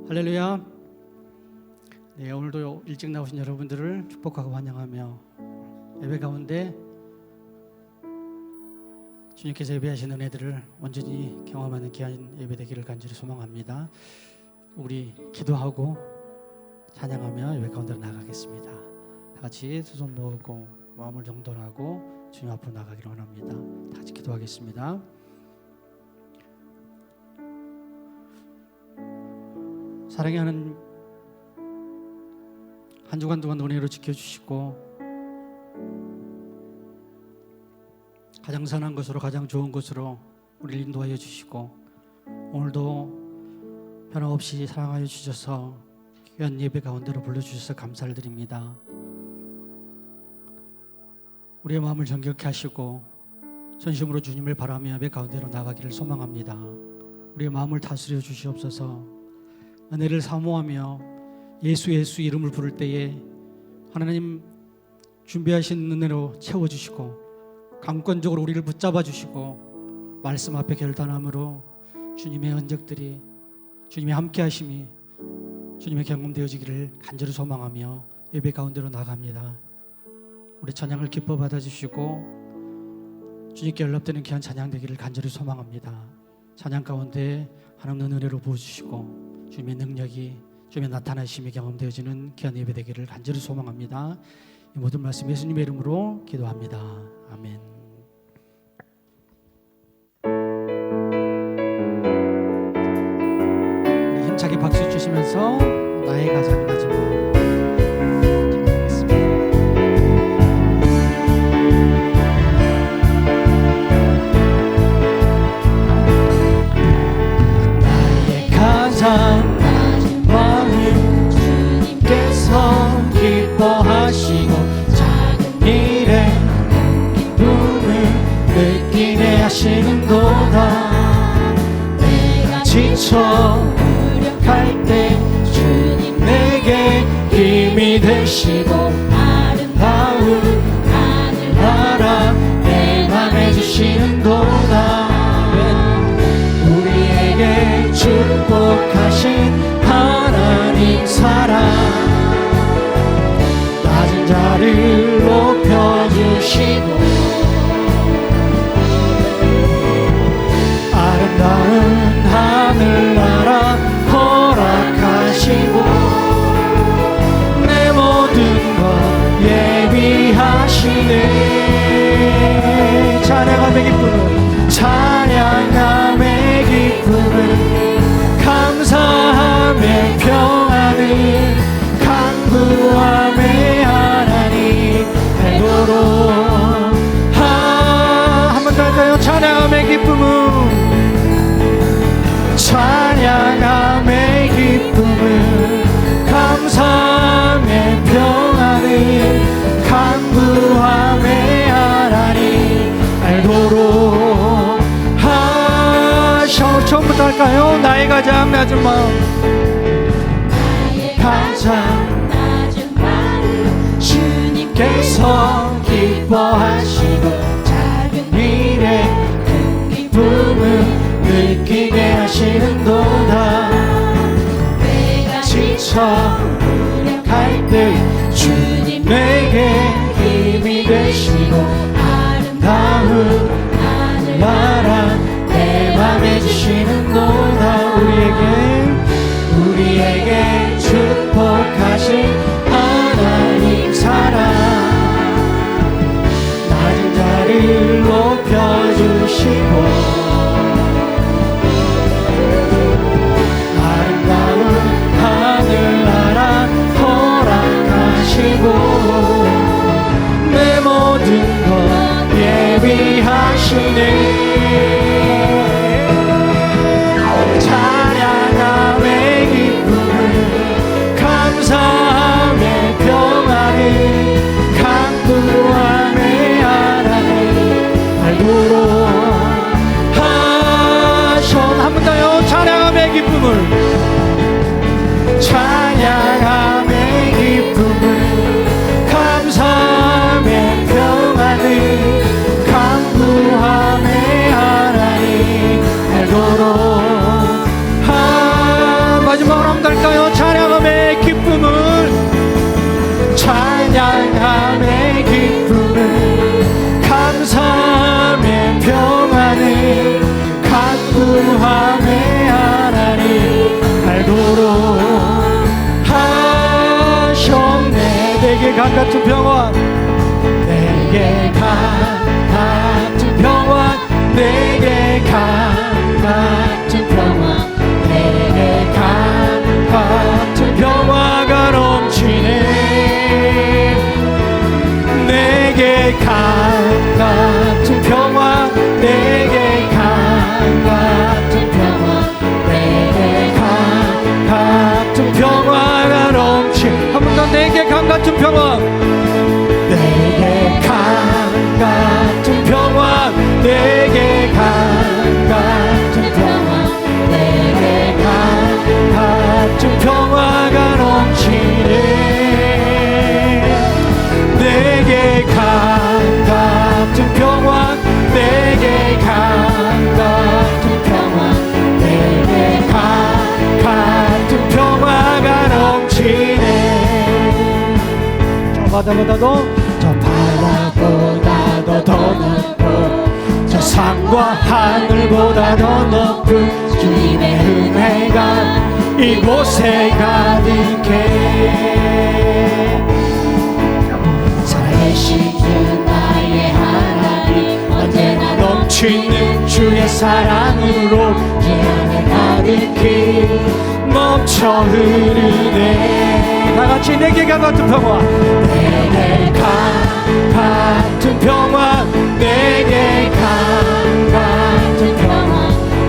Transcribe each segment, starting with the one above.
할렐루야. 네, 오늘도 일찍 나오신 여러분들을 축복하고 환영하며 예배 가운데 주님께서 예배하신 은혜들을 온전히 경험하는 귀한 예배 되기를 간절히 소망합니다. 우리 기도하고 찬양하며 예배 가운데로 나가겠습니다. 다 같이 두 손 모으고 마음을 정돈하고 주님 앞으로 나가기를 원합니다. 다 같이 기도하겠습니다. 사랑하는 한 주간 동안 은혜로 지켜주시고 가장 선한 것으로 가장 좋은 것으로 우리를 인도하여 주시고 오늘도 변함없이 사랑하여 주셔서 귀한 예배 가운데로 불러주셔서 감사를 드립니다. 우리의 마음을 정결케 하시고 전심으로 주님을 바라며 예배 가운데로 나가기를 소망합니다. 우리의 마음을 다스려 주시옵소서. 은혜를 사모하며 예수 이름을 부를 때에 하나님 준비하신 은혜로 채워주시고 강권적으로 우리를 붙잡아 주시고 말씀 앞에 결단함으로 주님의 흔적들이 주님의 함께하심이 주님의 경험되어지기를 간절히 소망하며 예배 가운데로 나갑니다. 우리 찬양을 기뻐 받아주시고 주님께 연락되는 귀한 찬양 되기를 간절히 소망합니다. 찬양 가운데 하나님의 은혜로 부어주시고 주님의 능력이 주님의 나타나심이 경험되어지는 귀한 예배 되기를 간절히 소망합니다. 이 모든 말씀 예수님의 이름으로 기도합니다. 아멘. 우리 힘차게 박수 주시면서 나의 가장 낮은 마음 찬양하겠습니다. 나의 가장 기뻐하시고 작은 일에 기쁨을 느끼게 하시는도다. 내가 지쳐 무력할 때 주님 내게 힘이 되시고 아름다운 하늘나라 내 맘에 주시는도다. 우리에게 축복하신 하나님 사랑 자를 높여주시고 아름다운 하늘나라 허락하시고 내 모든 것 예비하시네. 찬양함의 기쁨은 찬양함의 기쁨은 감사함의 평안을 강구함의 한 번 더 할까요? 찬양함의 기쁨은 찬양함의 기쁨은 감사함의 평안을 강구함의 하나님 알도록 하셔. 처음부터 할까요? 나의 가장 낮은 마음 나의 가장 낮은 마음 주님께서 기뻐하시고 작은 일에 큰 기쁨을 느끼게 하시는도다. 내가 지쳐 무력할 때 주님 내게 힘이 되시고 아름다운 하늘나라 내 맘에 주시는도다. 우리에게 축복하신 하나님 사랑 자를 높여주시고 아름다운 하늘나라 허락하시고 내 모든 것 예비하시네. 찬양함의 기쁨을 감사함의 평안을 강구함의 한 번 더요. 찬양함의 기쁨을 찬양함의 기쁨을 감사함의 평안을 강구함의 하나님 알도록 마지막으로 한번 더 할까요? 강 같은 평화, 내게 강 같은 평화, 내게 강 같은 평화, 내게 강 같은 평화가 넘치네. 내게 강 같은 평화, 내게 강 같은 평화, 내게 강 같은 평화가 넘치. 한 번 더. 내게 강 같은 평화, 내게 강 같은 평화, 내게 강 같은 평화, 내게 강 같은 평화가 넘치네. 내게 강 같은 평화, 내게 강 같은 평화, 내게 강 같은 평화가 넘치네. 저 바다보다도 더 높고 저 산과 하늘보다 더 높은 주님의 은혜가 이곳에 가득해. 살아계신 주 나의 하나님, 언제나 넘치는 주의 사랑으로 제 안에 가득히 넘쳐 흐르네. 다같이 내게 강 같은 평화, 내게 강 같은 평화, 내게 강 같은 평화,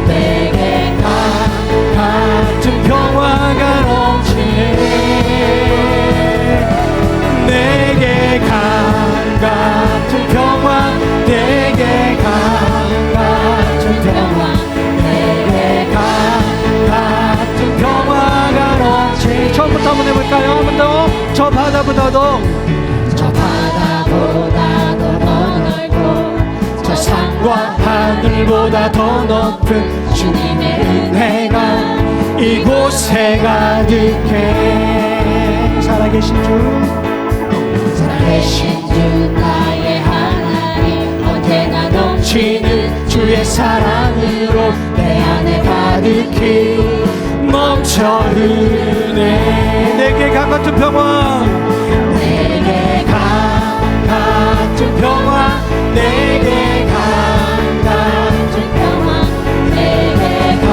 내게 강 같은 평화가 넘치네. 내게 강 같은 평화, 내게 강 같은 평화, 내게 강 같은 평화가 넘치네. 처음부터 한번 해볼까요? 한 번 더. 저 바다보다도 더 넓고 저 산과 하늘보다 더 높은 주님의 은혜가 이곳에 가득해. 살아계신 주 나의 하나님, 언제나 넘치는 주의 사랑으로 내 안에 가득히 넘쳐 흐르네. 내게 강 같은 평화, 내게 강 같은 평화, 내게 강 같은 평화, 내게 강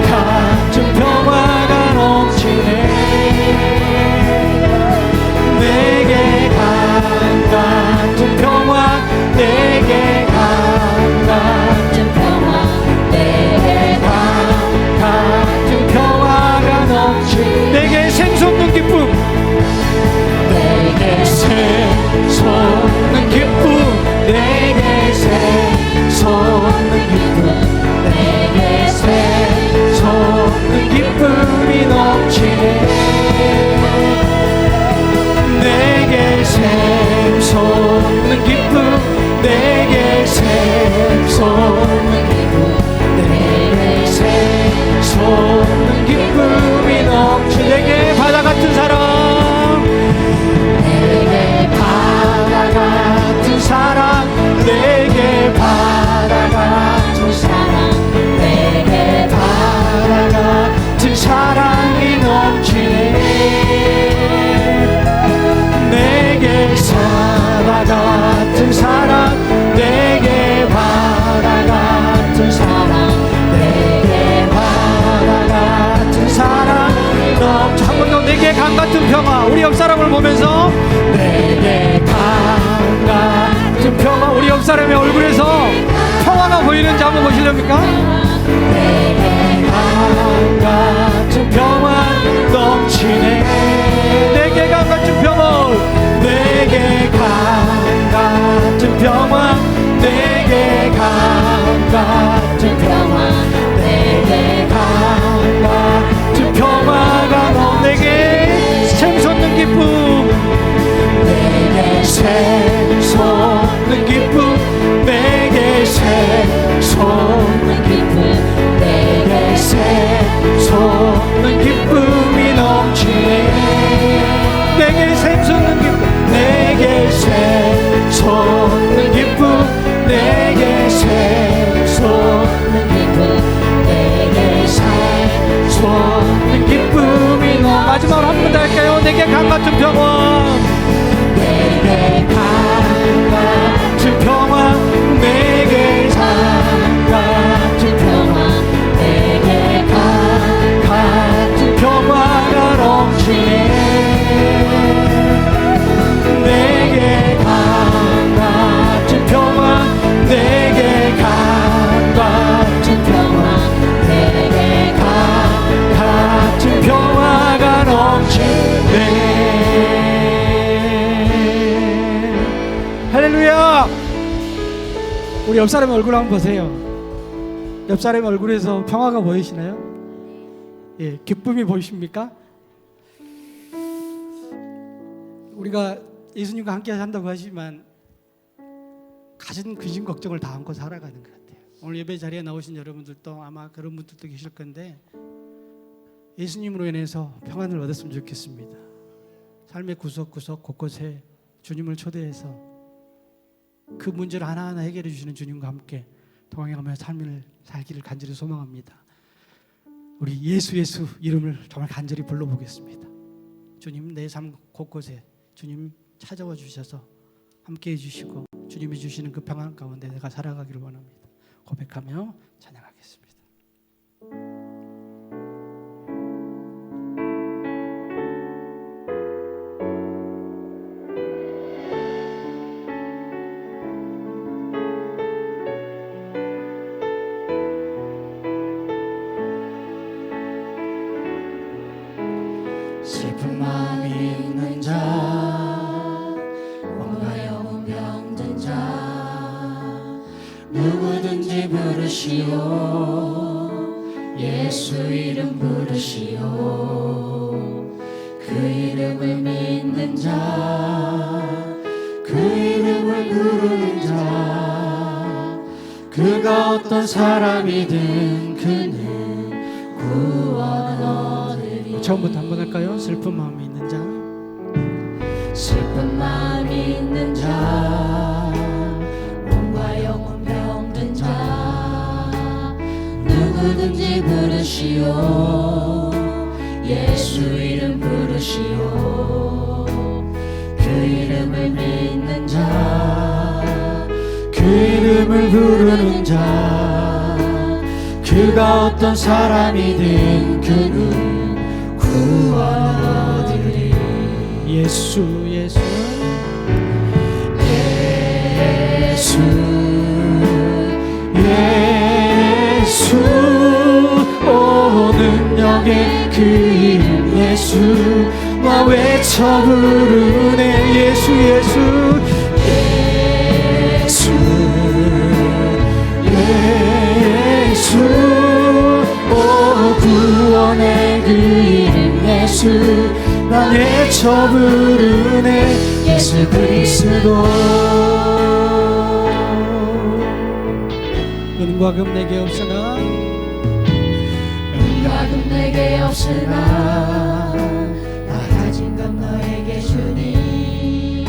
같은 평화가 넘치네. 내게 강 같은 평화, 내게 강 같은 평화, 내게 강 같은 평화가 넘치네. 내게 샘솟는 기쁨, 내게 샘솟는 기쁨, 내게 샘솟는 기쁨, 내게 샘솟는 기쁨이 넘치네. 내게 샘솟는 기쁨, 내게 샘솟는 기쁨, 내게 샘솟는 기쁨이 넘치네. 내게 바다 같은 사랑, 내게 바다 같은 사랑, 내게 바다 같은 사랑, 내게 바다 같은 사랑이 넘치네. 내게 바다 같은 사랑, 내게 바다 같은 사랑, 내게 바다 같은 사랑이 넘쳐. 한 번 더. 내게 강 같은 평화. 우리 옆 사람을 보면서 내게 강 같은 평화. 우리 옆 사람의 얼굴에서 평화가 보이는지 한번 보시렵니까? 내게 강 같은 평화 넘치네. 내게 강 같은 평화, 내게 강 같은 평화, 내게 강 같은 평화, 내게 강 같은 평화가 넘. 내게 샘솟는 기쁨, 내게 샘솟는 기쁨, 내게 샘솟는 옆 사람 얼굴 한번 보세요. 옆 사람 얼굴에서 평화가 보이시나요? 예, 기쁨이 보이십니까? 우리가 예수님과 함께 산다고 하지만 가진 근심 걱정을 다 안고 살아가는 것 같아요. 오늘 예배 자리에 나오신 여러분들도 아마 그런 분들도 계실 건데 예수님으로 인해서 평안을 얻었으면 좋겠습니다. 삶의 구석구석 곳곳에 주님을 초대해서 그 문제를 하나하나 해결해 주시는 주님과 함께 동행하며 삶을 살기를 간절히 소망합니다. 우리 예수 이름을 정말 간절히 불러보겠습니다. 주님, 내 삶 곳곳에 주님 찾아와 주셔서 함께 해주시고 주님이 주시는 그 평안 가운데 내가 살아가기를 원합니다. 고백하며 찬양하겠습니다. 슬픈 마음이 있는 자, 몸과 영혼 병든 자, 누구든지 부르시오. 예수 이름 부르시오. 그 이름을 믿는 자, 그 이름을 부르는 자, 그가 어떤 사람이든 그는 구원 얻으리. 처음부터 한번 할까요? 슬픈 마음이 있는 자, 슬픈 마음이 있는 자, 몸과 영혼 병든 자, 누구든지 부르시오. 예수 이름 부르시오. 그 이름을 믿는 자, 그 이름을 부르는 자, 그가 어떤 사람이든 그는 구원 얻으리. 예수 예수 예수 예수, 오 능력의 그 이름 예수, 나 외쳐 부르네. 예수 예수 예수 예수, 오 구원의 그 이름 예수, 나 외쳐 부르네. 예수 그리스도. 은과 금 내게 없으나, 은과 금 내게 없으나, 나 가진 것 너에게 주니.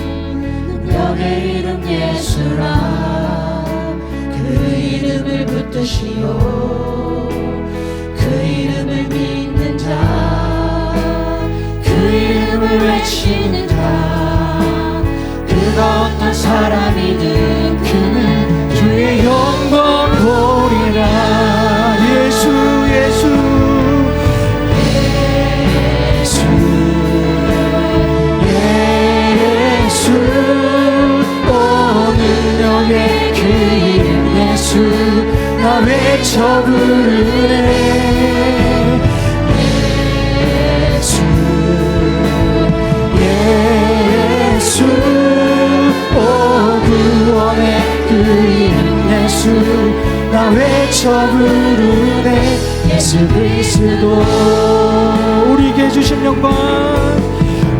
능력의 이름 예수라. 그 이름을 붙드시오. 그 이름을 믿는 자, 그 이름을 외치는 자, 그가 어떤 사람이든 그는 주의 영광 보리라. 예수 예수 예수 예수, 오 능력의 그 이름 예수, 나 외쳐 부르네. 예수 예수, 오 구원의 그 이름 예수, 나 외쳐 부르네. 예수 그리스도. 우리에게 주신 영광,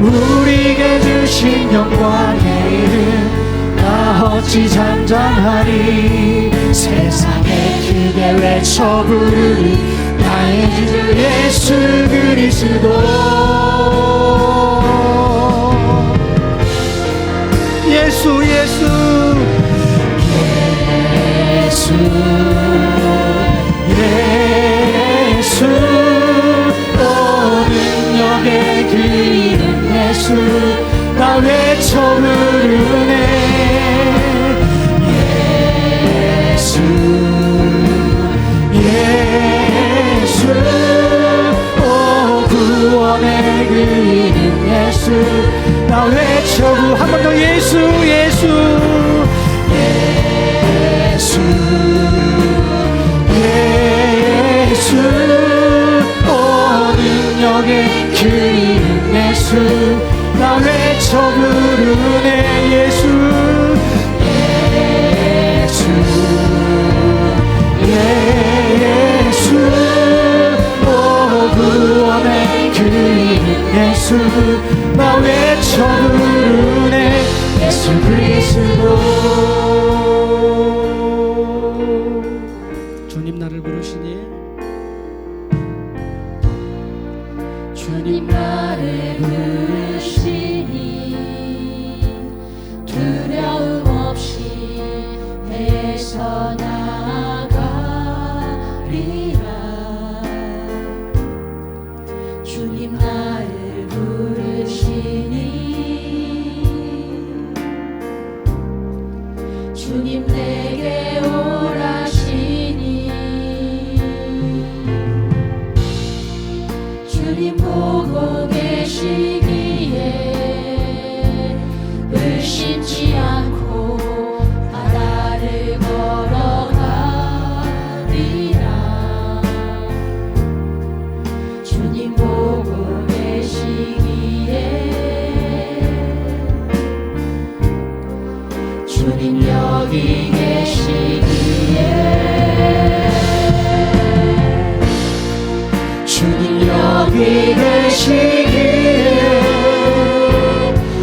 우리에게 주신 영광의 이름, 나 어찌 잠잠하리. 세상에 크게 외쳐 부르리 나의 주 예수 그리스도. 예수 예수 예수 예수, 오 능력의 그 이름 예수, 나 외쳐 부르네. 예수 예수, 오 구원의 그 이름 예수, 나 외쳐 한 번 더. 예수 예수 예수 예수, 오 능력의 그 이름 예수, 나 외쳐 부르네. 예수 예수 주님 나를 부르시니 주님 나를 부르시니 두려움 없이 애써 나아가리라. 주님 나를 부르시니 주님 내게 오라시니 주님 보고 계시기에 의심치 않고 바다를 걸어가리라. 주님 보고 계시기에 주님 여기 계시기에 주님 여기 계시기에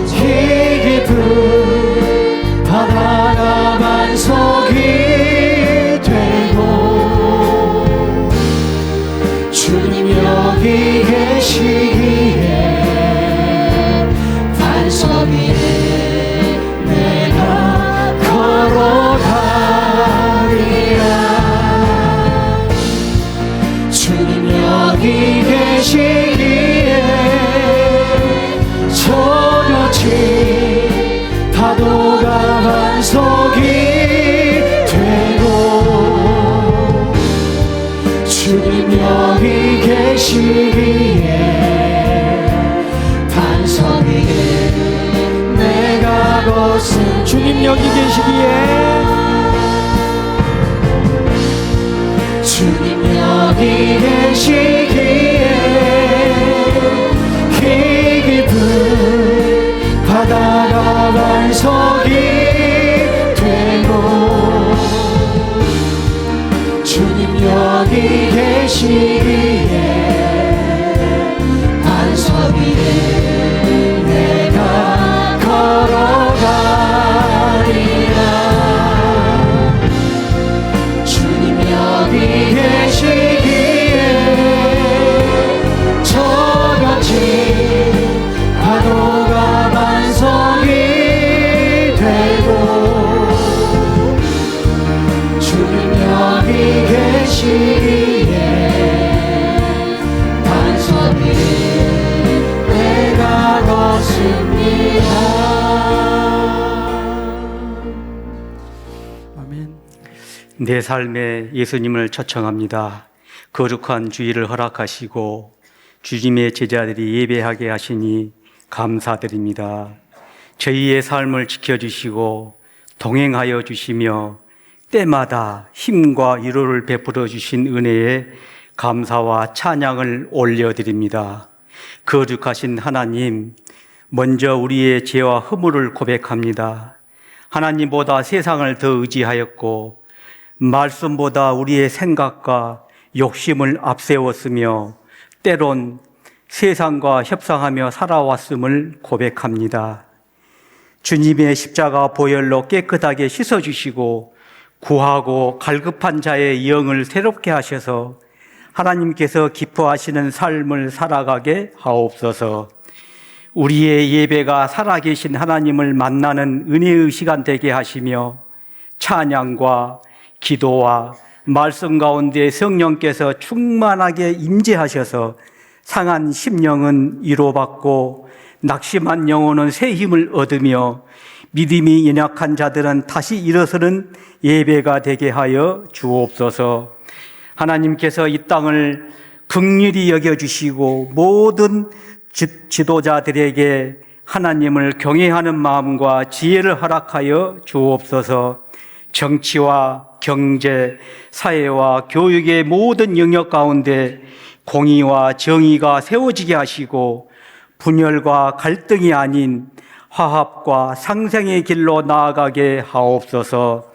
이 깊은 바다가 반석이 되고 주님 여기 계시기에 반석 위에 내가 걸어가리라. 주님 여기 계시기에 저같이 파도가 반석이 되고 주님 여기 계시기에 반석 위에 내가 벗은 주님 여기 계시기에 주님 여기 계시기에 이 깊은 바다가 반석이 되고 주님 여기 계시기에 반석 위에 내가 걸어가리라. 주님 여기 계시기에 저같이 파도가 반석이 되고 주님 여기 계시기에 반석 위에 내가 걷습니다. 아멘. 내 삶에 예수님을 초청합니다. 거룩한 주일을 허락하시고 주님의 제자들이 예배하게 하시니 감사드립니다. 저희의 삶을 지켜주시고 동행하여 주시며 때마다 힘과 위로를 베풀어 주신 은혜에 감사와 찬양을 올려드립니다. 거룩하신 하나님, 먼저 우리의 죄와 허물을 고백합니다. 하나님보다 세상을 더 의지하였고 말씀보다 우리의 생각과 욕심을 앞세웠으며 때론 세상과 협상하며 살아왔음을 고백합니다. 주님의 십자가 보혈로 깨끗하게 씻어주시고 구하고 갈급한 자의 영을 새롭게 하셔서 하나님께서 기뻐하시는 삶을 살아가게 하옵소서. 우리의 예배가 살아계신 하나님을 만나는 은혜의 시간 되게 하시며 찬양과 기도와 말씀 가운데 성령께서 충만하게 임재하셔서 상한 심령은 위로받고 낙심한 영혼은 새 힘을 얻으며 믿음이 연약한 자들은 다시 일어서는 예배가 되게 하여 주옵소서. 하나님께서 이 땅을 긍휼히 여겨주시고 모든 지도자들에게 하나님을 경외하는 마음과 지혜를 허락하여 주옵소서. 정치와 경제, 사회와 교육의 모든 영역 가운데 공의와 정의가 세워지게 하시고 분열과 갈등이 아닌 화합과 상생의 길로 나아가게 하옵소서.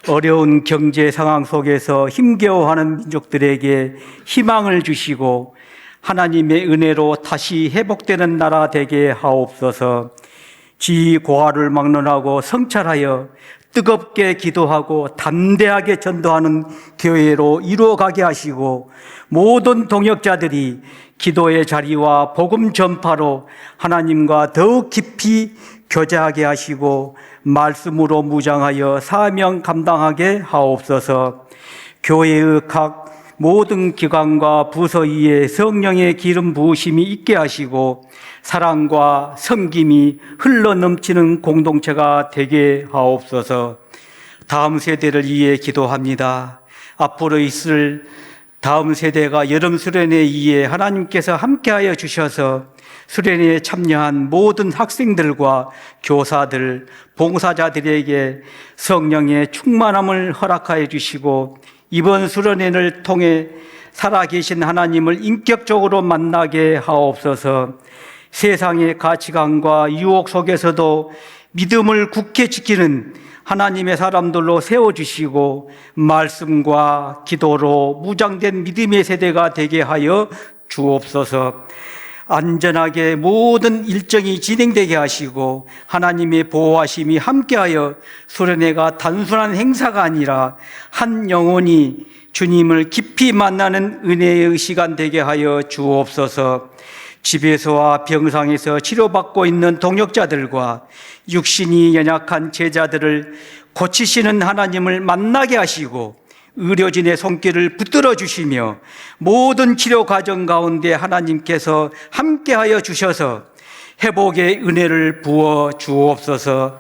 어려운 경제 상황 속에서 힘겨워하는 민족들에게 희망을 주시고 하나님의 은혜로 다시 회복되는 나라 되게 하옵소서. 지위 고하를 막론하고 성찰하여 뜨겁게 기도하고 담대하게 전도하는 교회로 이루어가게 하시고 모든 동역자들이 기도의 자리와 복음 전파로 하나님과 더욱 깊이 교제하게 하시고 말씀으로 무장하여 사명 감당하게 하옵소서. 교회의 각 모든 기관과 부서 위에 성령의 기름 부으심이 있게 하시고 사랑과 섬김이 흘러넘치는 공동체가 되게 하옵소서. 다음 세대를 위해 기도합니다. 앞으로 있을 다음 세대가 여름 수련회 이에 하나님께서 함께하여 주셔서 수련회에 참여한 모든 학생들과 교사들, 봉사자들에게 성령의 충만함을 허락하여 주시고 이번 수련회를 통해 살아계신 하나님을 인격적으로 만나게 하옵소서. 세상의 가치관과 유혹 속에서도 믿음을 굳게 지키는 하나님의 사람들로 세워주시고 말씀과 기도로 무장된 믿음의 세대가 되게 하여 주옵소서. 안전하게 모든 일정이 진행되게 하시고 하나님의 보호하심이 함께하여 수련회가 단순한 행사가 아니라 한 영혼이 주님을 깊이 만나는 은혜의 시간 되게 하여 주옵소서. 집에서와 병상에서 치료받고 있는 동역자들과 육신이 연약한 제자들을 고치시는 하나님을 만나게 하시고 의료진의 손길을 붙들어 주시며 모든 치료 과정 가운데 하나님께서 함께하여 주셔서 회복의 은혜를 부어 주옵소서.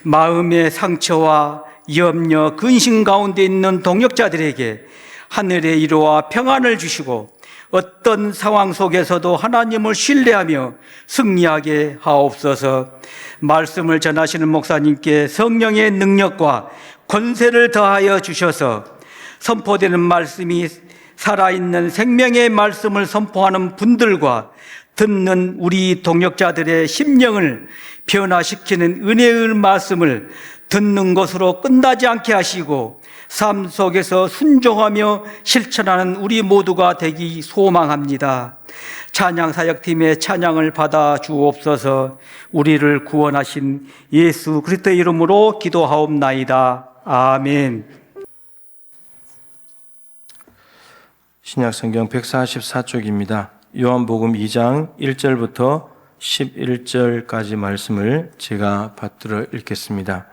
마음의 상처와 염려, 근심 가운데 있는 동역자들에게 하늘의 위로와 평안을 주시고 어떤 상황 속에서도 하나님을 신뢰하며 승리하게 하옵소서. 말씀을 전하시는 목사님께 성령의 능력과 권세를 더하여 주셔서 선포되는 말씀이 살아있는 생명의 말씀을 선포하는 분들과 듣는 우리 동역자들의 심령을 변화시키는 은혜의 말씀을 듣는 것으로 끝나지 않게 하시고 삶 속에서 순종하며 실천하는 우리 모두가 되기 소망합니다. 찬양사역팀의 찬양을 받아 주옵소서. 우리를 구원하신 예수 그리스도의 이름으로 기도하옵나이다. 아멘. 신약성경 144쪽입니다. 요한복음 2장 1절부터 11절까지 말씀을 제가 받들어 읽겠습니다.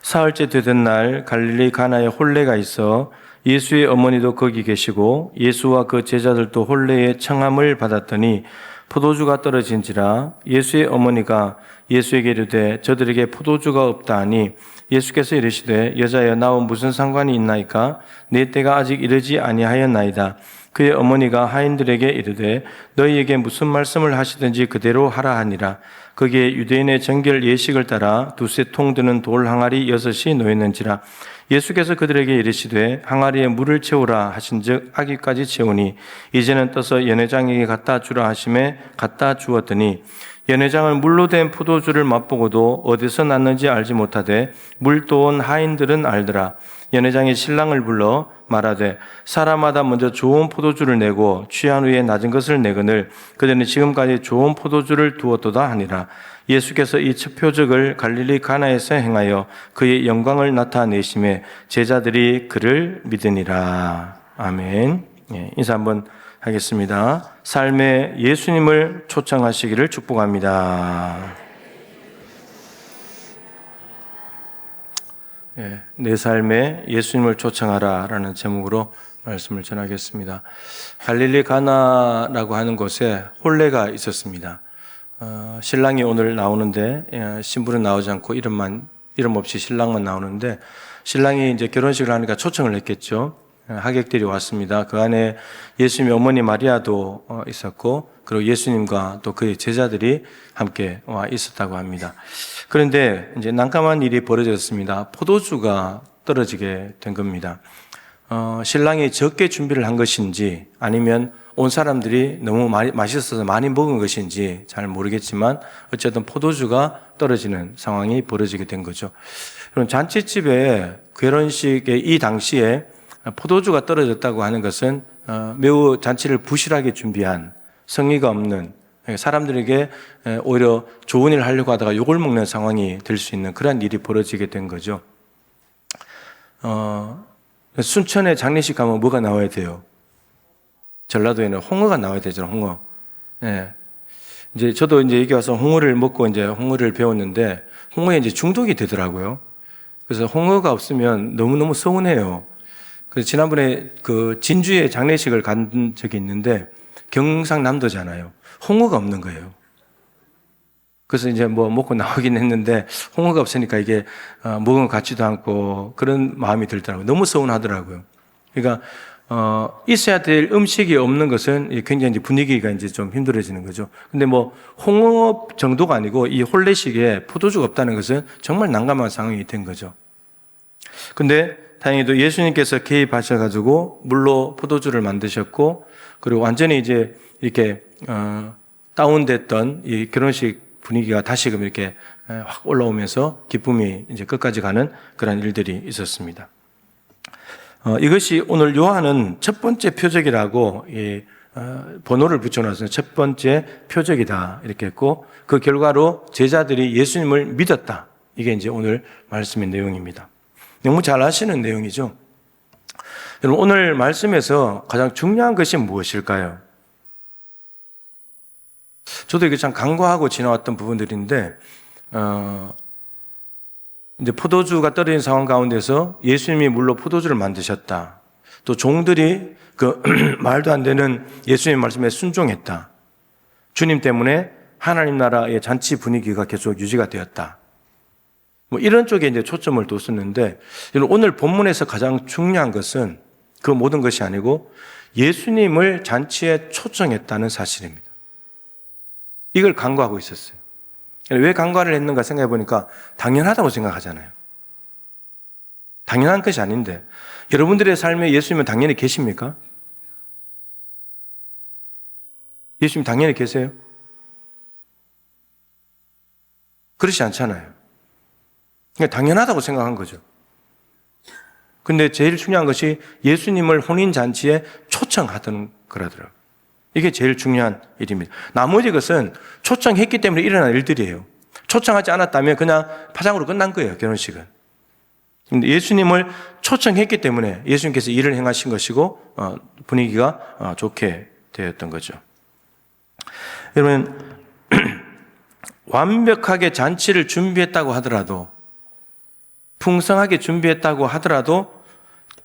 사흘째 되던 날 갈릴리 가나에 혼례가 있어 예수의 어머니도 거기 계시고 예수와 그 제자들도 혼례의 청함을 받았더니 포도주가 떨어진지라. 예수의 어머니가 예수에게 이르되 저들에게 포도주가 없다 하니 예수께서 이르시되 여자여 나와 무슨 상관이 있나이까? 내 때가 아직 이르지 아니하였나이다. 그의 어머니가 하인들에게 이르되 너희에게 무슨 말씀을 하시든지 그대로 하라 하니라. 거기에 유대인의 정결 예식을 따라 두세 통 드는 돌 항아리 6이 놓였는지라. 예수께서 그들에게 이르시되 항아리에 물을 채우라 하신즉 아기까지 채우니 이제는 떠서 연회장에게 갖다 주라 하심에 갖다 주었더니 연회장은 물로 된 포도주를 맛보고도 어디서 났는지 알지 못하되 물도 온 하인들은 알더라. 연회장이 신랑을 불러 말하되 사람마다 먼저 좋은 포도주를 내고 취한 후에 낮은 것을 내거늘 그들은 지금까지 좋은 포도주를 두었도다 하니라. 예수께서 이 첫 표적을 갈릴리 가나에서 행하여 그의 영광을 나타내심에 제자들이 그를 믿으니라. 아멘. 인사 한번 하겠습니다. 삶에 예수님을 초청하시기를 축복합니다. 내 삶에 예수님을 초청하라 라는 제목으로 말씀을 전하겠습니다. 갈릴리 가나라고 하는 곳에 혼례가 있었습니다. 신랑이 오늘 나오는데 신부는 나오지 않고 이름 없이 신랑만 나오는데 신랑이 이제 결혼식을 하니까 초청을 했겠죠. 하객들이 왔습니다. 그 안에 예수님의 어머니 마리아도 있었고 그리고 예수님과 또 그의 제자들이 함께 와 있었다고 합니다. 그런데 이제 난감한 일이 벌어졌습니다. 포도주가 떨어지게 된 겁니다. 신랑이 적게 준비를 한 것인지 아니면 온 사람들이 너무 맛있어서 많이 먹은 것인지 잘 모르겠지만 어쨌든 포도주가 떨어지는 상황이 벌어지게 된 거죠. 그럼 잔치집에 결혼식의 이 당시에 포도주가 떨어졌다고 하는 것은 매우 잔치를 부실하게 준비한 성의가 없는 사람들에게 오히려 좋은 일을 하려고 하다가 욕을 먹는 상황이 될 수 있는 그런 일이 벌어지게 된 거죠. 순천에 장례식 가면 뭐가 나와야 돼요? 전라도에는 홍어가 나와야 되잖아요, 홍어. 예. 이제 저도 이제 여기 와서 홍어를 먹고 이제 홍어를 배웠는데 홍어에 이제 중독이 되더라고요. 그래서 홍어가 없으면 너무너무 서운해요. 그래서 지난번에 그 진주에 장례식을 간 적이 있는데 경상남도잖아요. 홍어가 없는 거예요. 그래서 이제 뭐 먹고 나오긴 했는데 홍어가 없으니까 이게 먹은 것 같지도 않고 그런 마음이 들더라고요. 너무 서운하더라고요. 그러니까 있어야 될 음식이 없는 것은 굉장히 이제 분위기가 이제 좀 힘들어지는 거죠. 근데 뭐 홍어 정도가 아니고 이 혼례식에 포도주가 없다는 것은 정말 난감한 상황이 된 거죠. 근데 다행히도 예수님께서 개입하셔가지고 물로 포도주를 만드셨고 그리고 완전히 이제 이렇게 다운됐던 이 결혼식 분위기가 다시금 이렇게 확 올라오면서 기쁨이 이제 끝까지 가는 그런 일들이 있었습니다. 이것이 오늘 요한은 첫 번째 표적이라고 번호를 붙여놨어요. 첫 번째 표적이다 이렇게 했고 그 결과로 제자들이 예수님을 믿었다. 이게 이제 오늘 말씀의 내용입니다. 너무 잘 아시는 내용이죠. 여러분 오늘 말씀에서 가장 중요한 것이 무엇일까요? 저도 이게 참 간과하고 지나왔던 부분들인데 이제 포도주가 떨어진 상황 가운데서 예수님이 물로 포도주를 만드셨다. 또 종들이 그 말도 안 되는 예수님 말씀에 순종했다. 주님 때문에 하나님 나라의 잔치 분위기가 계속 유지가 되었다. 뭐 이런 쪽에 이제 초점을 뒀었는데 오늘 본문에서 가장 중요한 것은 그 모든 것이 아니고 예수님을 잔치에 초청했다는 사실입니다. 이걸 간과하고 있었어요. 왜 간과를 했는가 생각해 보니까 당연하다고 생각하잖아요. 당연한 것이 아닌데 여러분들의 삶에 예수님은 당연히 계십니까? 예수님 당연히 계세요? 그렇지 않잖아요. 그러니까 당연하다고 생각한 거죠. 근데 제일 중요한 것이 예수님을 혼인잔치에 초청하던 거라더라고요. 이게 제일 중요한 일입니다. 나머지 것은 초청했기 때문에 일어난 일들이에요. 초청하지 않았다면 그냥 파장으로 끝난 거예요, 결혼식은. 근데 예수님을 초청했기 때문에 예수님께서 일을 행하신 것이고 분위기가 좋게 되었던 거죠. 여러분 완벽하게 잔치를 준비했다고 하더라도 풍성하게 준비했다고 하더라도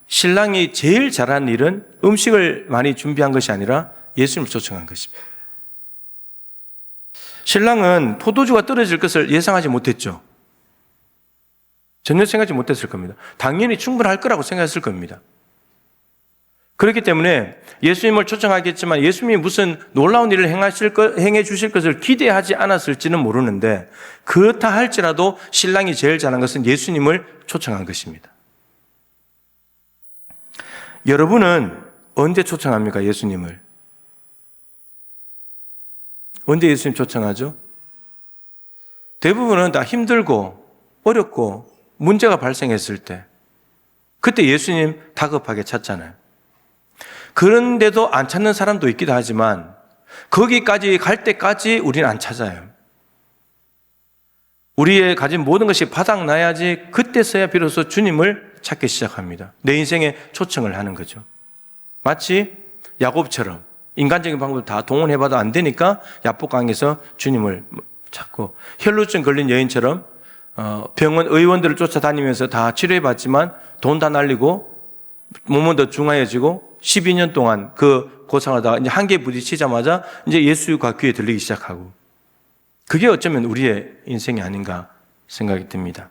신랑이 제일 잘한 일은 음식을 많이 준비한 것이 아니라 예수님을 초청한 것입니다. 신랑은 포도주가 떨어질 것을 예상하지 못했죠. 전혀 생각하지 못했을 겁니다. 당연히 충분할 거라고 생각했을 겁니다. 그렇기 때문에 예수님을 초청하겠지만 예수님이 무슨 놀라운 일을 행해 주실 것을 기대하지 않았을지는 모르는데 그렇다 할지라도 신랑이 제일 잘한 것은 예수님을 초청한 것입니다. 여러분은 언제 초청합니까? 예수님을. 언제 예수님 초청하죠? 대부분은 다 힘들고 어렵고 문제가 발생했을 때 그때 예수님 다급하게 찾잖아요. 그런데도 안 찾는 사람도 있기도 하지만 거기까지 갈 때까지 우리는 안 찾아요. 우리의 가진 모든 것이 바닥나야지 그때서야 비로소 주님을 찾기 시작합니다. 내 인생에 초청을 하는 거죠. 마치 야곱처럼 인간적인 방법을 다 동원해봐도 안 되니까 야복강에서 주님을 찾고 혈루증 걸린 여인처럼 병원 의원들을 쫓아다니면서 다 치료해봤지만 돈 다 날리고 몸은 더 중하여지고 12년 동안 그 고생하다가 이제 한계에 부딪히자마자 이제 예수가 귀에 들리기 시작하고 그게 어쩌면 우리의 인생이 아닌가 생각이 듭니다.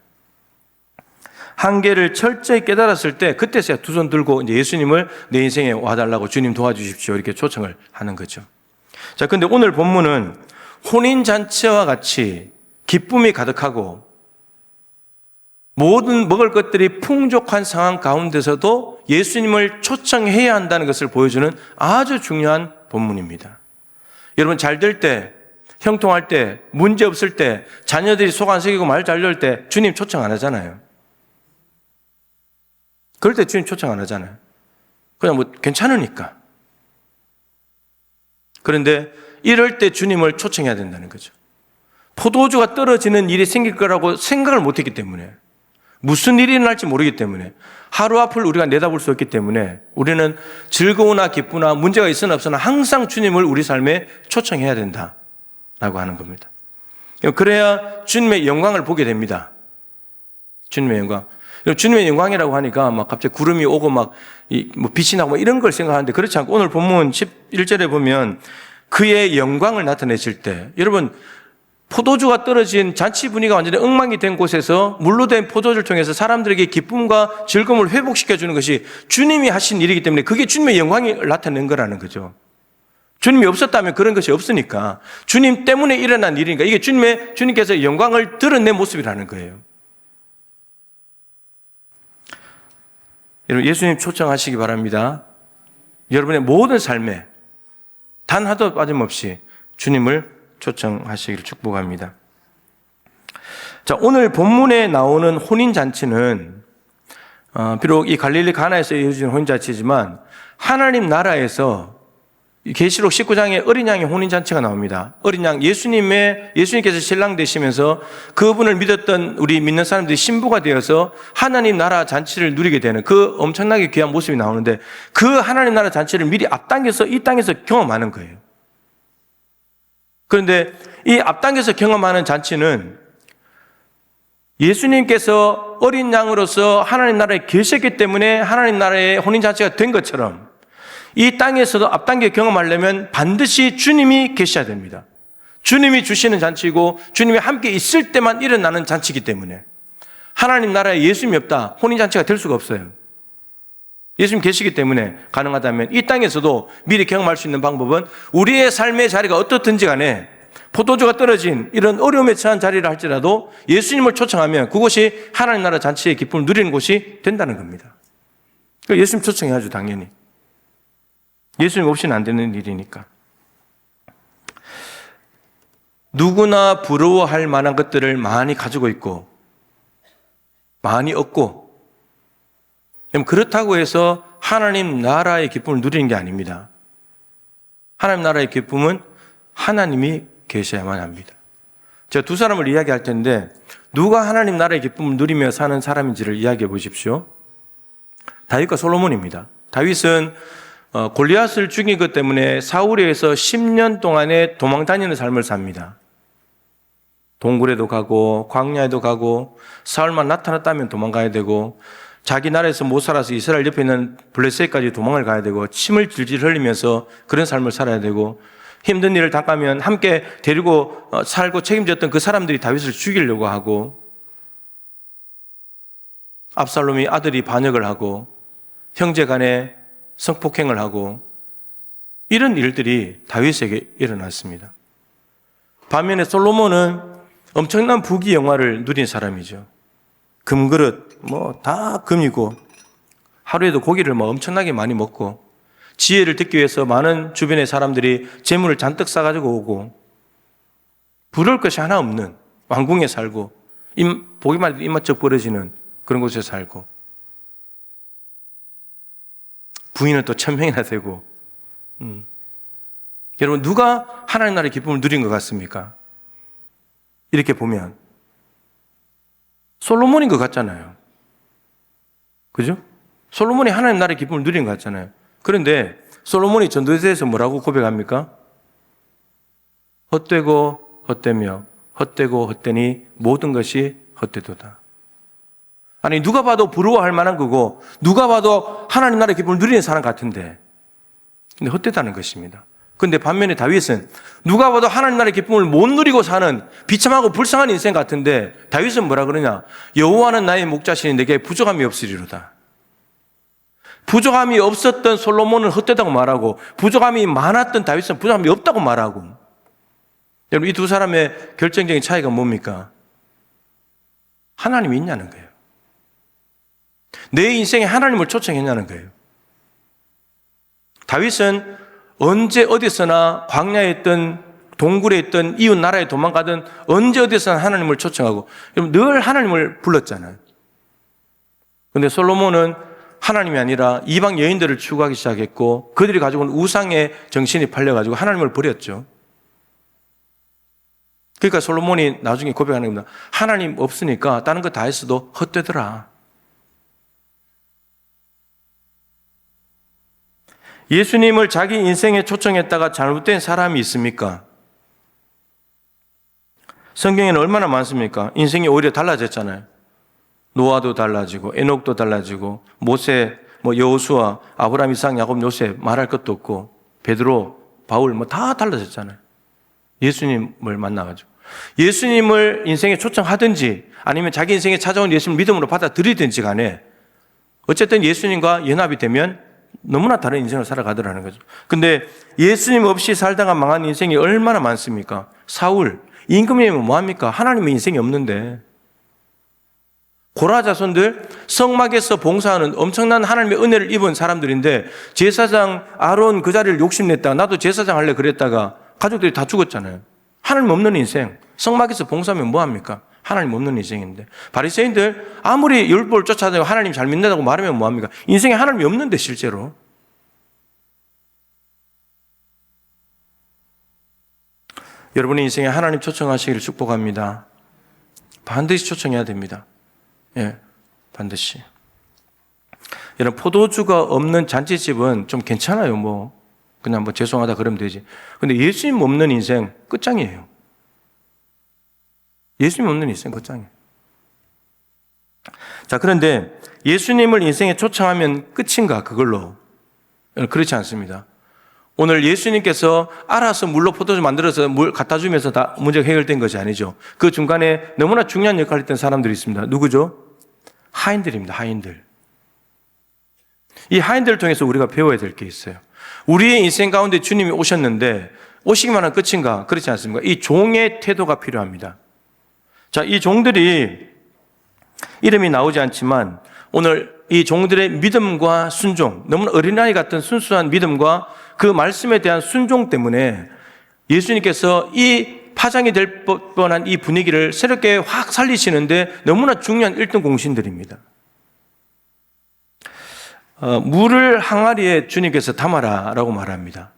한계를 철저히 깨달았을 때 그때서야 두 손 들고 이제 예수님을 내 인생에 와달라고 주님 도와주십시오 이렇게 초청을 하는 거죠. 자, 근데 오늘 본문은 혼인잔치와 같이 기쁨이 가득하고 모든 먹을 것들이 풍족한 상황 가운데서도 예수님을 초청해야 한다는 것을 보여주는 아주 중요한 본문입니다. 여러분 잘 될 때, 형통할 때, 문제 없을 때, 자녀들이 속 안 새기고 말 잘 될 때 주님 초청 안 하잖아요. 그럴 때 주님 초청 안 하잖아요. 그냥 뭐 괜찮으니까. 그런데 이럴 때 주님을 초청해야 된다는 거죠. 포도주가 떨어지는 일이 생길 거라고 생각을 못했기 때문에 무슨 일이 일어날지 모르기 때문에, 하루 앞을 우리가 내다볼 수 없기 때문에 우리는 즐거우나 기쁘나 문제가 있으나 없으나 항상 주님을 우리 삶에 초청해야 된다라고 하는 겁니다. 그래야 주님의 영광을 보게 됩니다. 주님의 영광. 주님의 영광이라고 하니까 막 갑자기 구름이 오고 막 빛이 나고 이런 걸 생각하는데 그렇지 않고, 오늘 본문 11절에 보면 그의 영광을 나타내실 때, 여러분 포도주가 떨어진 잔치 분위기가 완전히 엉망이 된 곳에서 물로 된 포도주를 통해서 사람들에게 기쁨과 즐거움을 회복시켜주는 것이 주님이 하신 일이기 때문에 그게 주님의 영광을 나타낸 거라는 거죠. 주님이 없었다면 그런 것이 없으니까, 주님 때문에 일어난 일이니까 이게 주님께서 영광을 드러낸 모습이라는 거예요. 여러분, 예수님 초청하시기 바랍니다. 여러분의 모든 삶에 단 하나도 빠짐없이 주님을 초청하시기를 축복합니다. 자, 오늘 본문에 나오는 혼인잔치는 비록 이 갈릴리 가나에서 이루어진 혼인잔치지만 하나님 나라에서 계시록 19장에 어린 양의 혼인잔치가 나옵니다. 어린 양, 예수님께서 신랑 되시면서 그분을 믿었던 우리 믿는 사람들이 신부가 되어서 하나님 나라 잔치를 누리게 되는 그 엄청나게 귀한 모습이 나오는데, 그 하나님 나라 잔치를 미리 앞당겨서 이 땅에서 경험하는 거예요. 그런데 이 앞당겨서 경험하는 잔치는 예수님께서 어린 양으로서 하나님 나라에 계셨기 때문에 하나님 나라의 혼인잔치가 된 것처럼 이 땅에서도 앞당겨 경험하려면 반드시 주님이 계셔야 됩니다. 주님이 주시는 잔치이고 주님이 함께 있을 때만 일어나는 잔치이기 때문에 하나님 나라에 예수님이 없다, 혼인잔치가 될 수가 없어요. 예수님 계시기 때문에 가능하다면 이 땅에서도 미리 경험할 수 있는 방법은 우리의 삶의 자리가 어떻든지 간에 포도주가 떨어진 이런 어려움에 처한 자리를 할지라도 예수님을 초청하면 그곳이 하나님 나라 잔치의 기쁨을 누리는 곳이 된다는 겁니다. 예수님 초청해야죠, 당연히. 예수님 없이는 안 되는 일이니까. 누구나 부러워할 만한 것들을 많이 가지고 있고 많이 얻고, 그렇다고 해서 하나님 나라의 기쁨을 누리는 게 아닙니다. 하나님 나라의 기쁨은 하나님이 계셔야만 합니다. 제가 두 사람을 이야기할 텐데 누가 하나님 나라의 기쁨을 누리며 사는 사람인지를 이야기해 보십시오. 다윗과 솔로몬입니다. 다윗은 골리앗을 죽인 것 때문에 사울에 의해서 10년 동안에 도망 다니는 삶을 삽니다. 동굴에도 가고 광야에도 가고, 사울만 나타났다면 도망가야 되고, 자기 나라에서 못 살아서 이스라엘 옆에 있는 블레셋까지 도망을 가야 되고, 침을 질질 흘리면서 그런 삶을 살아야 되고, 힘든 일을 당하면 함께 데리고 살고 책임졌던 그 사람들이 다윗을 죽이려고 하고, 압살롬이 아들이 반역을 하고 형제 간에 성폭행을 하고, 이런 일들이 다윗에게 일어났습니다. 반면에 솔로몬은 엄청난 부귀 영화를 누린 사람이죠. 금그릇 다 금이고, 하루에도 고기를 엄청나게 많이 먹고, 지혜를 듣기 위해서 많은 주변의 사람들이 재물을 잔뜩 싸가지고 오고, 부러울 것이 하나 없는 왕궁에 살고, 보기만 해도 입맛 쩍 벌어지는 그런 곳에 살고, 부인은 또 1000명이나 되고. 여러분, 누가 하나님 나라의 기쁨을 누린 것 같습니까? 이렇게 보면 솔로몬인 것 같잖아요. 그죠? 솔로몬이 하나님 나라의 기쁨을 누린 것 같잖아요. 그런데 솔로몬이 전도서에서 뭐라고 고백합니까? 헛되고 헛되며 헛되고 헛되니 모든 것이 헛되도다. 아니, 누가 봐도 부러워할 만한 거고 누가 봐도 하나님 나라의 기쁨을 누리는 사람 같은데, 근데 헛되다는 것입니다. 근데 반면에 다윗은 누가 봐도 하나님 나라의 기쁨을 못 누리고 사는 비참하고 불쌍한 인생 같은데, 다윗은 뭐라 그러냐? 여호와는 나의 목자시니 내게 부족함이 없으리로다. 부족함이 없었던 솔로몬은 헛되다고 말하고, 부족함이 많았던 다윗은 부족함이 없다고 말하고. 여러분, 이 두 사람의 결정적인 차이가 뭡니까? 하나님이 있냐는 거예요. 내 인생에 하나님을 초청했냐는 거예요. 다윗은 언제 어디서나 광야에 있든 동굴에 있든 이웃 나라에 도망가든 언제 어디서나 하나님을 초청하고, 여러분, 늘 하나님을 불렀잖아요. 그런데 솔로몬은 하나님이 아니라 이방 여인들을 추구하기 시작했고, 그들이 가지고 온 우상의 정신이 팔려가지고 하나님을 버렸죠. 그러니까 솔로몬이 나중에 고백하는 겁니다. 하나님 없으니까 다른 거 다 했어도 헛되더라. 예수님을 자기 인생에 초청했다가 잘못된 사람이 있습니까? 성경에는 얼마나 많습니까? 인생이 오히려 달라졌잖아요. 노아도 달라지고 에녹도 달라지고 모세, 여호수아, 아브라함, 이삭, 야곱, 요셉 말할 것도 없고 베드로, 바울 다 달라졌잖아요. 예수님을 만나가지고 예수님을 인생에 초청하든지 아니면 자기 인생에 찾아온 예수님을 믿음으로 받아들이든지 간에 어쨌든 예수님과 연합이 되면 너무나 다른 인생을 살아가더라는 거죠. 근데 예수님 없이 살다가 망한 인생이 얼마나 많습니까? 사울, 임금님은 뭐합니까? 하나님의 인생이 없는데. 고라 자손들 성막에서 봉사하는 엄청난 하나님의 은혜를 입은 사람들인데 제사장 아론 그 자리를 욕심냈다가 나도 제사장 할래 그랬다가 가족들이 다 죽었잖아요. 하나님 없는 인생. 성막에서 봉사하면 뭐합니까? 하나님 없는 인생인데. 바리새인들 아무리 율법을 쫓아다니고 하나님 잘 믿는다고 말하면 뭐합니까? 인생에 하나님이 없는데 실제로. 여러분의 인생에 하나님 초청하시기를 축복합니다. 반드시 초청해야 됩니다. 예, 반드시. 여러분, 포도주가 없는 잔치집은 좀 괜찮아요. 그냥 죄송하다 그러면 되지. 근데 예수님 없는 인생 끝장이에요. 예수님 없는 인생 끝장이에요. 자, 그런데 예수님을 인생에 초청하면 끝인가, 그걸로? 그렇지 않습니다. 오늘 예수님께서 알아서 물로 포도주 만들어서 물 갖다 주면서 다 문제가 해결된 것이 아니죠. 그 중간에 너무나 중요한 역할을 했던 사람들이 있습니다. 누구죠? 하인들입니다. 하인들. 이 하인들을 통해서 우리가 배워야 될 게 있어요. 우리의 인생 가운데 주님이 오셨는데 오시기만 하면 끝인가? 그렇지 않습니까? 이 종의 태도가 필요합니다. 자, 이 종들이 이름이 나오지 않지만 오늘 이 종들의 믿음과 순종, 너무나 어린아이 같은 순수한 믿음과 그 말씀에 대한 순종 때문에 예수님께서 이 파장이 될 뻔한 이 분위기를 새롭게 확 살리시는데 너무나 중요한 1등 공신들입니다. 물을 항아리에 주님께서 담아라라고 말합니다.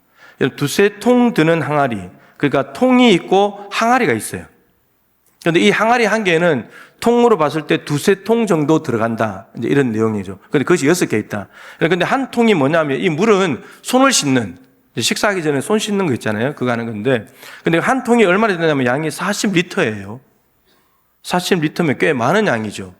두세 통 드는 항아리, 그러니까 통이 있고 항아리가 있어요. 그런데 이 항아리 한 개는 통으로 봤을 때 두세 통 정도 들어간다. 이제 이런 내용이죠. 그런데 그것이 6개 있다. 그런데 한 통이 뭐냐면 이 물은 손을 씻는, 식사하기 전에 손 씻는 거 있잖아요. 그거 하는 건데. 근데 한 통이 얼마나 되냐면 양이 40리터예요. 40리터면 꽤 많은 양이죠.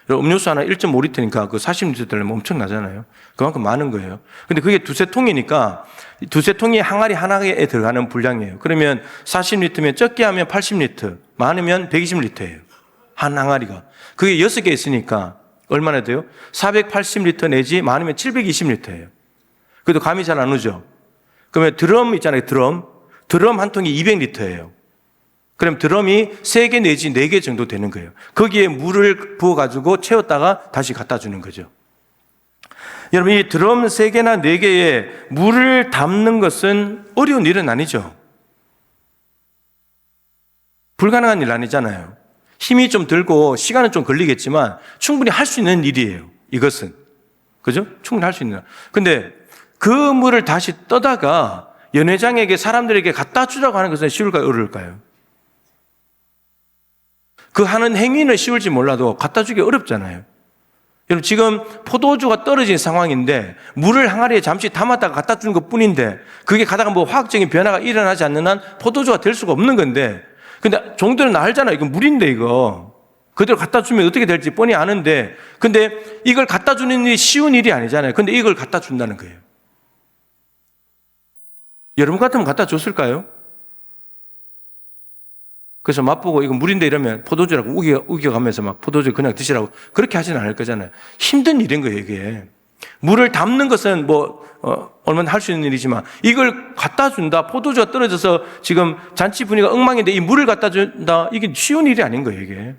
음료수 하나 1.5리터니까 그 40리터 되려면 엄청나잖아요. 그만큼 많은 거예요. 근데 그게 두세 통이니까 두세 통이 항아리 하나에 들어가는 분량이에요. 그러면 40리터면 적게 하면 80리터, 많으면 120리터예요. 한 항아리가. 그게 6개 있으니까 얼마나 돼요? 480리터 내지 많으면 720리터예요. 그래도 감이 잘 안 오죠? 그러면 드럼 있잖아요. 드럼 한 통이 200리터예요. 그럼 드럼이 3개 내지 4개 정도 되는 거예요. 거기에 물을 부어가지고 채웠다가 다시 갖다 주는 거죠. 여러분, 이 드럼 3개나 4개에 물을 담는 것은 어려운 일은 아니죠. 불가능한 일 아니잖아요. 힘이 좀 들고 시간은 좀 걸리겠지만 충분히 할 수 있는 일이에요. 이것은. 그죠? 충분히 할 수 있는 일. 근데 그 물을 다시 떠다가 연회장에게 사람들에게 갖다 주라고 하는 것은 쉬울까요? 어려울까요? 그 하는 행위는 쉬울지 몰라도 갖다 주기 어렵잖아요. 여러분, 지금 포도주가 떨어진 상황인데 물을 항아리에 잠시 담았다가 갖다 주는 것 뿐인데 그게 가다가 화학적인 변화가 일어나지 않는 한 포도주가 될 수가 없는 건데, 근데 종들은 알잖아요. 이거 물인데 이거 그대로 갖다 주면 어떻게 될지 뻔히 아는데, 근데 이걸 갖다 주는 일이 쉬운 일이 아니잖아요. 근데 이걸 갖다 준다는 거예요. 여러분 같으면 갖다 줬을까요? 그래서 맛보고 이거 물인데 이러면 포도주라고 우겨가면서 막 포도주 그냥 드시라고 그렇게 하지는 않을 거잖아요. 힘든 일인 거예요, 이게. 물을 담는 것은 얼마나 할 수 있는 일이지만 이걸 갖다 준다, 포도주가 떨어져서 지금 잔치 분위기가 엉망인데 이 물을 갖다 준다, 이게 쉬운 일이 아닌 거예요, 이게.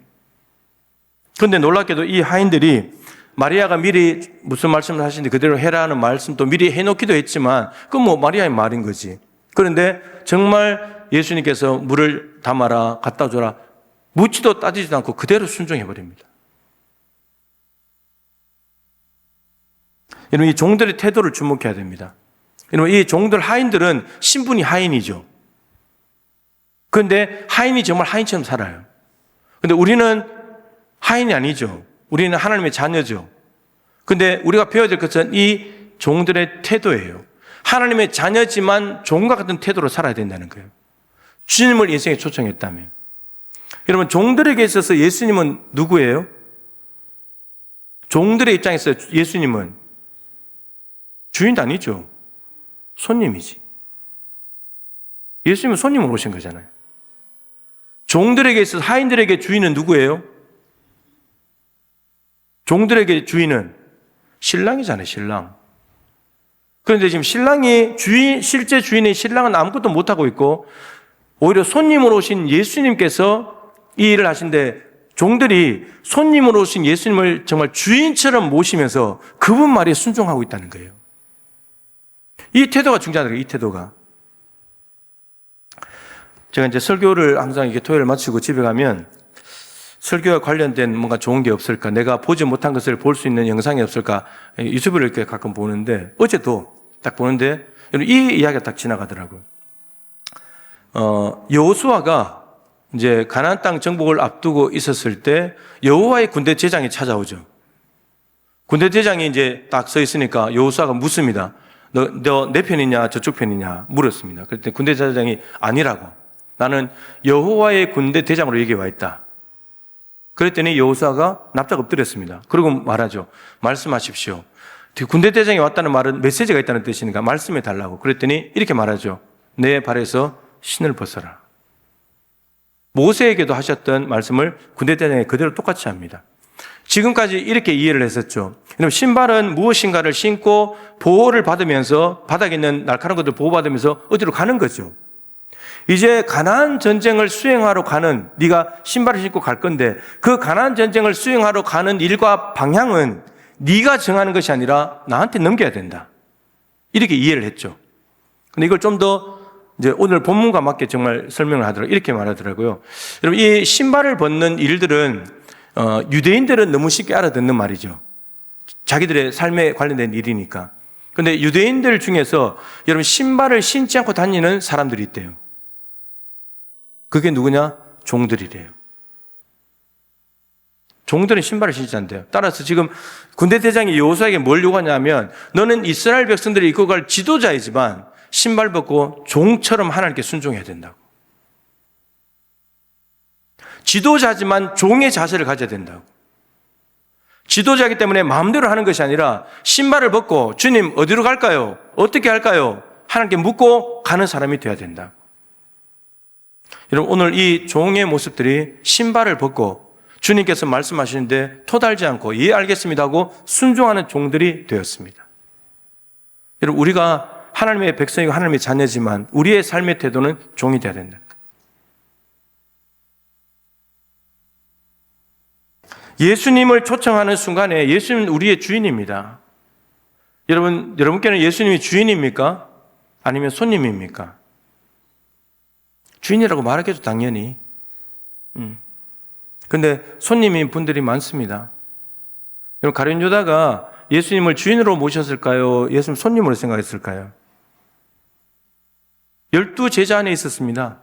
그런데 놀랍게도 이 하인들이 마리아가 미리 무슨 말씀을 하시는데 그대로 해라는 말씀도 미리 해놓기도 했지만 그건 마리아의 말인 거지. 그런데 정말 예수님께서 물을 담아라, 갖다 줘라, 묻지도 따지지도 않고 그대로 순종해버립니다. 여러분, 이 종들의 태도를 주목해야 됩니다. 여러분, 이 종들 하인들은 신분이 하인이죠. 그런데 하인이 정말 하인처럼 살아요. 근데 우리는 하인이 아니죠. 우리는 하나님의 자녀죠. 근데 우리가 배워야 될 것은 이 종들의 태도예요. 하나님의 자녀지만 종과 같은 태도로 살아야 된다는 거예요. 주님을 인생에 초청했다면. 여러분, 종들에게 있어서 예수님은 누구예요? 종들의 입장에서 예수님은 주인도 아니죠. 손님이지. 예수님은 손님으로 오신 거잖아요. 종들에게 있어서 하인들에게 주인은 누구예요? 종들에게 주인은 신랑이잖아요, 신랑. 그런데 지금 신랑이 실제 주인의 신랑은 아무것도 못하고 있고, 오히려 손님으로 오신 예수님께서 이 일을 하신데, 종들이 손님으로 오신 예수님을 정말 주인처럼 모시면서 그분 말에 순종하고 있다는 거예요. 이 태도가 중요하다, 이 태도가. 제가 이제 설교를 항상 이렇게 토요일 마치고 집에 가면 설교와 관련된 뭔가 좋은 게 없을까, 내가 보지 못한 것을 볼 수 있는 영상이 없을까, 유튜브를 이렇게 가끔 보는데, 어제도 딱 보는데, 이 이야기가 딱 지나가더라고요. 여호수아가 이제 가나안 땅 정복을 앞두고 있었을 때 여호와의 군대 대장이 찾아오죠. 군대 대장이 이제 딱 서 있으니까 여호수아가 묻습니다. 너 내 편이냐 저쪽 편이냐 물었습니다. 그랬더니 군대 대장이 아니라고. 나는 여호와의 군대 대장으로 여기 와 있다. 그랬더니 여호수아가 납작 엎드렸습니다. 그리고 말하죠. 말씀하십시오. 군대 대장이 왔다는 말은 메시지가 있다는 뜻이니까 말씀해 달라고. 그랬더니 이렇게 말하죠. 내 발에서 신을 벗어라. 모세에게도 하셨던 말씀을 군대 대장이 그대로 똑같이 합니다. 지금까지 이렇게 이해를 했었죠. 신발은 무엇인가를 신고 보호를 받으면서 바닥에 있는 날카로운 것들 보호받으면서 어디로 가는 거죠. 이제 가나안 전쟁을 수행하러 가는, 네가 신발을 신고 갈 건데 그 가나안 전쟁을 수행하러 가는 일과 방향은 네가 정하는 것이 아니라 나한테 넘겨야 된다. 이렇게 이해를 했죠. 근데 이걸 좀 더 이제 오늘 본문과 맞게 정말 설명을 하더라고요. 이렇게 말하더라고요. 여러분, 이 신발을 벗는 일들은 유대인들은 너무 쉽게 알아듣는 말이죠. 자기들의 삶에 관련된 일이니까. 근데 유대인들 중에서 여러분 신발을 신지 않고 다니는 사람들이 있대요. 그게 누구냐? 종들이래요. 종들은 신발을 신지 않대요. 따라서 지금 군대 대장이 여호수아에게 뭘 요구하냐면, 너는 이스라엘 백성들이 이끌고 갈 지도자이지만 신발 벗고 종처럼 하나님께 순종해야 된다고. 지도자지만 종의 자세를 가져야 된다고. 지도자이기 때문에 마음대로 하는 것이 아니라 신발을 벗고 주님 어디로 갈까요? 어떻게 할까요? 하나님께 묻고 가는 사람이 되어야 된다고. 여러분, 오늘 이 종의 모습들이 신발을 벗고 주님께서 말씀하시는데 토달지 않고 예 알겠습니다 하고 순종하는 종들이 되었습니다. 여러분, 우리가 하나님의 백성이고 하나님의 자녀지만 우리의 삶의 태도는 종이 되어야 된다는 거예요. 예수님을 초청하는 순간에 예수님은 우리의 주인입니다. 여러분께는 예수님이 주인입니까? 아니면 손님입니까? 주인이라고 말하겠죠, 당연히. 근데 손님인 분들이 많습니다. 여러분, 가룟 유다가 예수님을 주인으로 모셨을까요? 예수님 손님으로 생각했을까요? 12 제자 안에 있었습니다.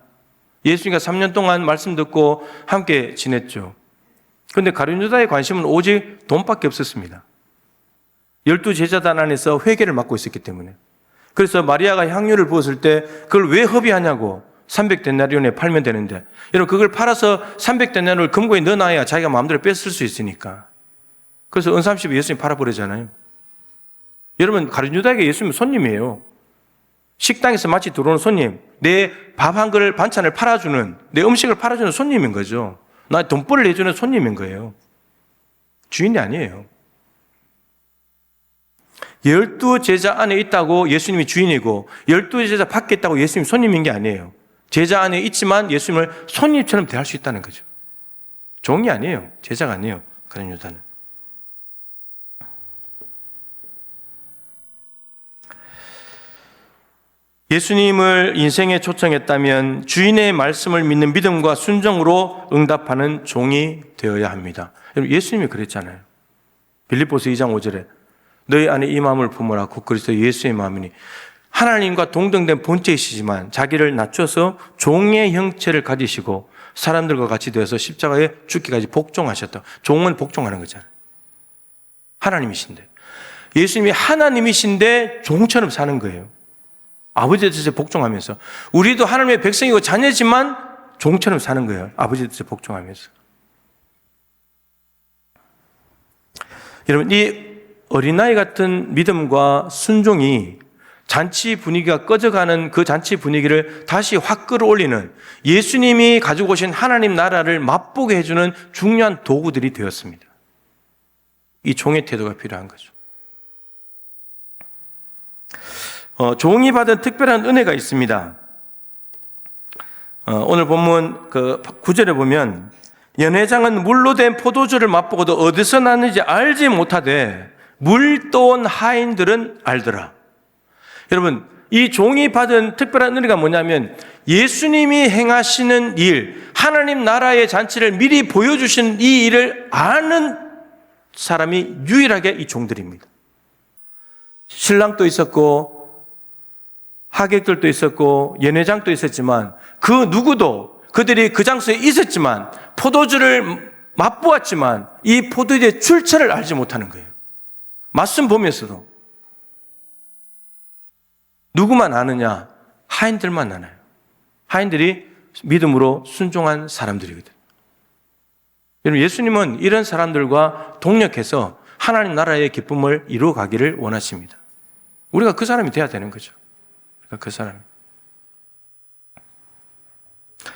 예수님과 3년 동안 말씀 듣고 함께 지냈죠. 그런데 가룟 유다의 관심은 오직 돈밖에 없었습니다. 12 제자단 안에서 회계를 맡고 있었기 때문에. 그래서 마리아가 향유를 부었을 때 그걸 왜 허비하냐고, 300데나리온에 팔면 되는데, 여러분 그걸 팔아서 300데나리온을 금고에 넣어놔야 자기가 마음대로 뺏을 수 있으니까. 그래서 은삼십에 예수님 팔아버리잖아요. 여러분, 가룟 유다에게 예수님은 손님이에요. 식당에서 마치 들어오는 손님, 내 밥 한 그릇 반찬을 팔아주는, 내 음식을 팔아주는 손님인 거죠. 나 돈벌이를 내주는 손님인 거예요. 주인이 아니에요. 12 제자 안에 있다고 예수님이 주인이고 12 제자 밖에 있다고 예수님이 손님인 게 아니에요. 제자 안에 있지만 예수님을 손님처럼 대할 수 있다는 거죠. 종이 아니에요. 제자가 아니에요. 가룟 유다는. 예수님을 인생에 초청했다면 주인의 말씀을 믿는 믿음과 순종으로 응답하는 종이 되어야 합니다. 여러분, 예수님이 그랬잖아요. 빌립보서 2장 5절에 너희 안에 이 마음을 품으라 곧 그리스도 예수의 마음이니 하나님과 동등된 본체이시지만 자기를 낮춰서 종의 형체를 가지시고 사람들과 같이 되어서 십자가에 죽기까지 복종하셨다. 종은 복종하는 거잖아요. 하나님이신데. 예수님이 하나님이신데 종처럼 사는 거예요. 아버지의 뜻에 복종하면서. 우리도 하나님의 백성이고 자녀지만 종처럼 사는 거예요. 아버지의 뜻에 복종하면서. 여러분, 이 어린아이 같은 믿음과 순종이 잔치 분위기가 꺼져가는 그 잔치 분위기를 다시 확 끌어올리는 예수님이 가지고 오신 하나님 나라를 맛보게 해주는 중요한 도구들이 되었습니다. 이 종의 태도가 필요한 거죠. 종이 받은 특별한 은혜가 있습니다. 오늘 본문 그 9절에 보면 연회장은 물로 된 포도주를 맛보고도 어디서 났는지 알지 못하되 물도온 하인들은 알더라. 여러분, 이 종이 받은 특별한 은혜가 뭐냐면 예수님이 행하시는 일, 하나님 나라의 잔치를 미리 보여주신 이 일을 아는 사람이 유일하게 이 종들입니다. 신랑도 있었고 하객들도 있었고 연회장도 있었지만 그 누구도 그들이 그 장소에 있었지만 포도주를 맛보았지만 이 포도주의 출처를 알지 못하는 거예요. 맛은 보면서도. 누구만 아느냐? 하인들만 아나요. 하인들이 믿음으로 순종한 사람들이거든요. 여러분, 예수님은 이런 사람들과 동력해서 하나님 나라의 기쁨을 이루어가기를 원하십니다. 우리가 그 사람이 돼야 되는 거죠. 우리가 그 사람.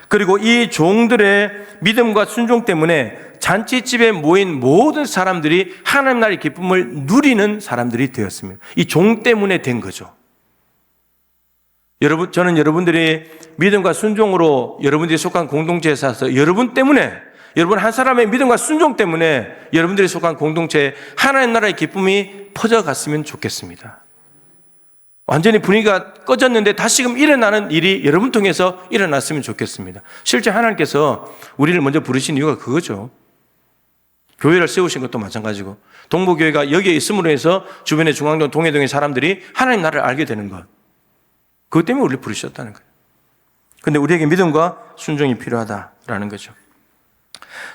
그리고 이 종들의 믿음과 순종 때문에 잔치집에 모인 모든 사람들이 하나님 나라의 기쁨을 누리는 사람들이 되었습니다. 이 종 때문에 된 거죠. 여러분, 저는 여러분들이 믿음과 순종으로 여러분들이 속한 공동체에 사서 여러분 때문에, 여러분 한 사람의 믿음과 순종 때문에 여러분들이 속한 공동체에 하나님 나라의 기쁨이 퍼져갔으면 좋겠습니다. 완전히 분위기가 꺼졌는데 다시금 일어나는 일이 여러분 통해서 일어났으면 좋겠습니다. 실제 하나님께서 우리를 먼저 부르신 이유가 그거죠. 교회를 세우신 것도 마찬가지고 동부교회가 여기에 있음으로 해서 주변의 중앙동, 동해동의 사람들이 하나님 나라를 알게 되는 것. 그것 때문에 우리를 부르셨다는 거예요. 그런데 우리에게 믿음과 순종이 필요하다라는 거죠.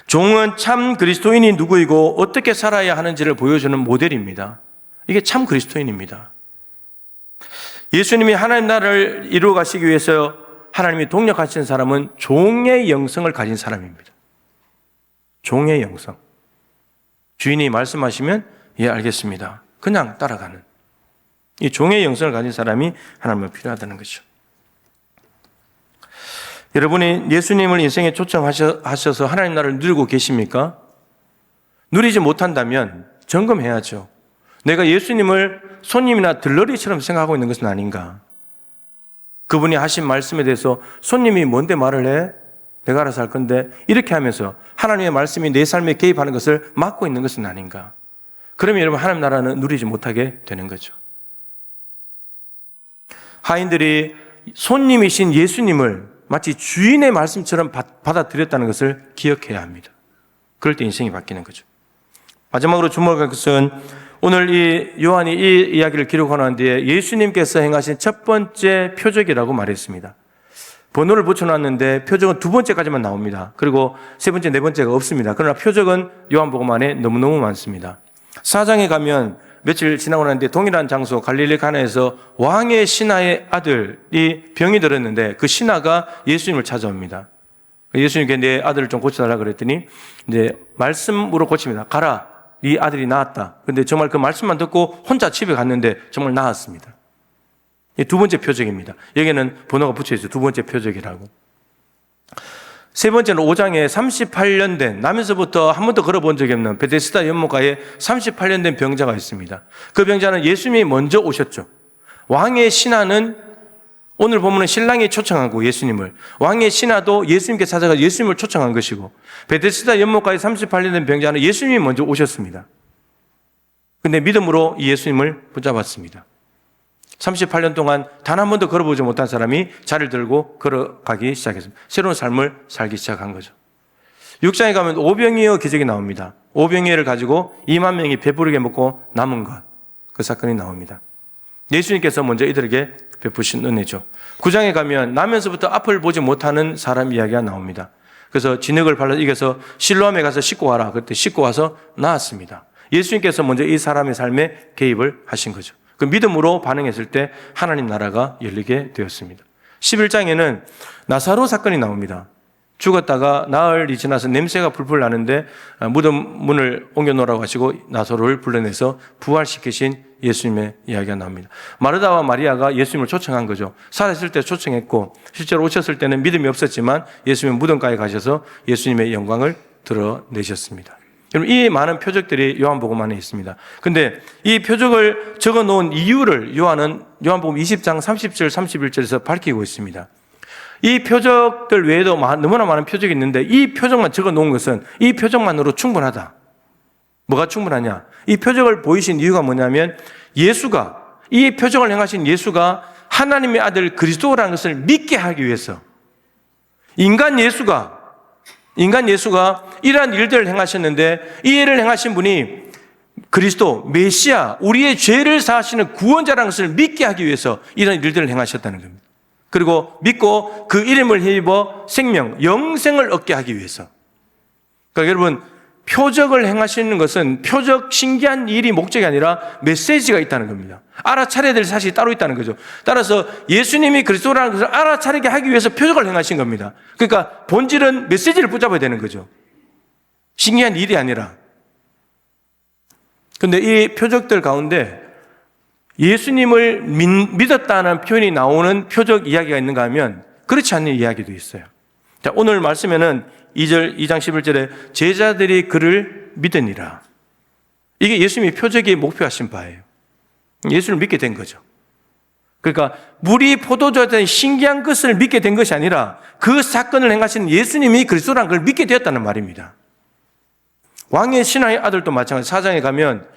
종은 참 그리스도인이 누구이고 어떻게 살아야 하는지를 보여주는 모델입니다. 이게 참 그리스도인입니다. 예수님이 하나님 나라를 이루어 가시기 위해서 하나님이 동력하신 사람은 종의 영성을 가진 사람입니다. 종의 영성. 주인이 말씀하시면 예, 알겠습니다. 그냥 따라가는. 이 종의 영성을 가진 사람이 하나님은 필요하다는 거죠. 여러분이 예수님을 인생에 초청하셔서 하나님 나라를 누리고 계십니까? 누리지 못한다면 점검해야죠. 내가 예수님을 손님이나 들러리처럼 생각하고 있는 것은 아닌가? 그분이 하신 말씀에 대해서 손님이 뭔데 말을 해? 내가 알아서 할 건데 이렇게 하면서 하나님의 말씀이 내 삶에 개입하는 것을 막고 있는 것은 아닌가? 그러면 여러분 하나님 나라는 누리지 못하게 되는 거죠. 하인들이 손님이신 예수님을 마치 주인의 말씀처럼 받아들였다는 것을 기억해야 합니다. 그럴 때 인생이 바뀌는 거죠. 마지막으로 주목할 것은 오늘 이 요한이 이 이야기를 기록하는 뒤에 예수님께서 행하신 첫 번째 표적이라고 말했습니다. 번호를 붙여놨는데 표적은 두 번째까지만 나옵니다. 그리고 세 번째, 네 번째가 없습니다. 그러나 표적은 요한복음 안에 너무너무 많습니다. 4장에 가면 며칠 지나고 나는데 동일한 장소 갈릴리 가나에서 왕의 신하의 아들이 병이 들었는데 그 신하가 예수님을 찾아옵니다. 예수님께 내 아들을 좀 고쳐달라 그랬더니 이제 말씀으로 고칩니다. 가라, 네 아들이 나았다. 근데 정말 그 말씀만 듣고 혼자 집에 갔는데 정말 나았습니다. 이 두 번째 표적입니다. 여기는 번호가 붙여있어요. 두 번째 표적이라고. 세 번째는 5장에 38년 된, 나면서부터 한 번도 걸어본 적이 없는 베데스다 연못가에 38년 된 병자가 있습니다. 그 병자는 예수님이 먼저 오셨죠. 왕의 신하는 오늘 보면 신랑이 초청하고 예수님을, 왕의 신하도 예수님께 찾아가 예수님을 초청한 것이고, 베데스다 연못가에 38년 된 병자는 예수님이 먼저 오셨습니다. 근데 믿음으로 이 예수님을 붙잡았습니다. 38년 동안 단 한 번도 걸어보지 못한 사람이 자리를 들고 걸어가기 시작했습니다. 새로운 삶을 살기 시작한 거죠. 6장에 가면 오병이어 기적이 나옵니다. 오병이어를 가지고 2만 명이 배부르게 먹고 남은 것, 그 사건이 나옵니다. 예수님께서 먼저 이들에게 베푸신 은혜죠. 9장에 가면 나면서부터 앞을 보지 못하는 사람 이야기가 나옵니다. 그래서 진흙을 발라 이겨서 실로암에 가서 씻고 와라. 그때 씻고 와서 나았습니다. 예수님께서 먼저 이 사람의 삶에 개입을 하신 거죠. 그 믿음으로 반응했을 때 하나님 나라가 열리게 되었습니다. 11장에는 나사로 사건이 나옵니다. 죽었다가 나흘이 지나서 냄새가 풀풀 나는데 무덤 문을 옮겨놓으라고 하시고 나사로를 불러내서 부활시키신 예수님의 이야기가 나옵니다. 마르다와 마리아가 예수님을 초청한 거죠. 살아있을 때 초청했고 실제로 오셨을 때는 믿음이 없었지만 예수님의 무덤가에 가셔서 예수님의 영광을 드러내셨습니다. 여러분, 이 많은 표적들이 요한복음 안에 있습니다. 근데 이 표적을 적어 놓은 이유를 요한은 요한복음 20장 30절 31절에서 밝히고 있습니다. 이 표적들 외에도 너무나 많은 표적이 있는데 이 표적만 적어 놓은 것은 이 표적만으로 충분하다. 뭐가 충분하냐? 이 표적을 보이신 이유가 뭐냐면 예수가, 이 표적을 행하신 예수가 하나님의 아들 그리스도라는 것을 믿게 하기 위해서 인간 예수가 이러한 일들을 행하셨는데 이 일을 행하신 분이 그리스도, 메시아, 우리의 죄를 사하시는 구원자라는 것을 믿게 하기 위해서 이런 일들을 행하셨다는 겁니다. 그리고 믿고 그 이름을 힘입어 생명, 영생을 얻게 하기 위해서. 그러니까 여러분, 표적을 행하시는 것은 표적, 신기한 일이 목적이 아니라 메시지가 있다는 겁니다. 알아차려야 될 사실이 따로 있다는 거죠. 따라서 예수님이 그리스도라는 것을 알아차리게 하기 위해서 표적을 행하신 겁니다. 그러니까 본질은 메시지를 붙잡아야 되는 거죠. 신기한 일이 아니라. 그런데 이 표적들 가운데 예수님을 믿었다는 표현이 나오는 표적 이야기가 있는가 하면 그렇지 않는 이야기도 있어요. 자, 오늘 말씀에는 2장 11절에 제자들이 그를 믿으니라. 이게 예수님이 표적의 목표하신 바예요. 예수를 믿게 된 거죠. 그러니까 물이 포도주가 된 신기한 것을 믿게 된 것이 아니라 그 사건을 행하신 예수님이 그리스도라는 걸 믿게 되었다는 말입니다. 왕의 신하의 아들도 마찬가지. 사장에 가면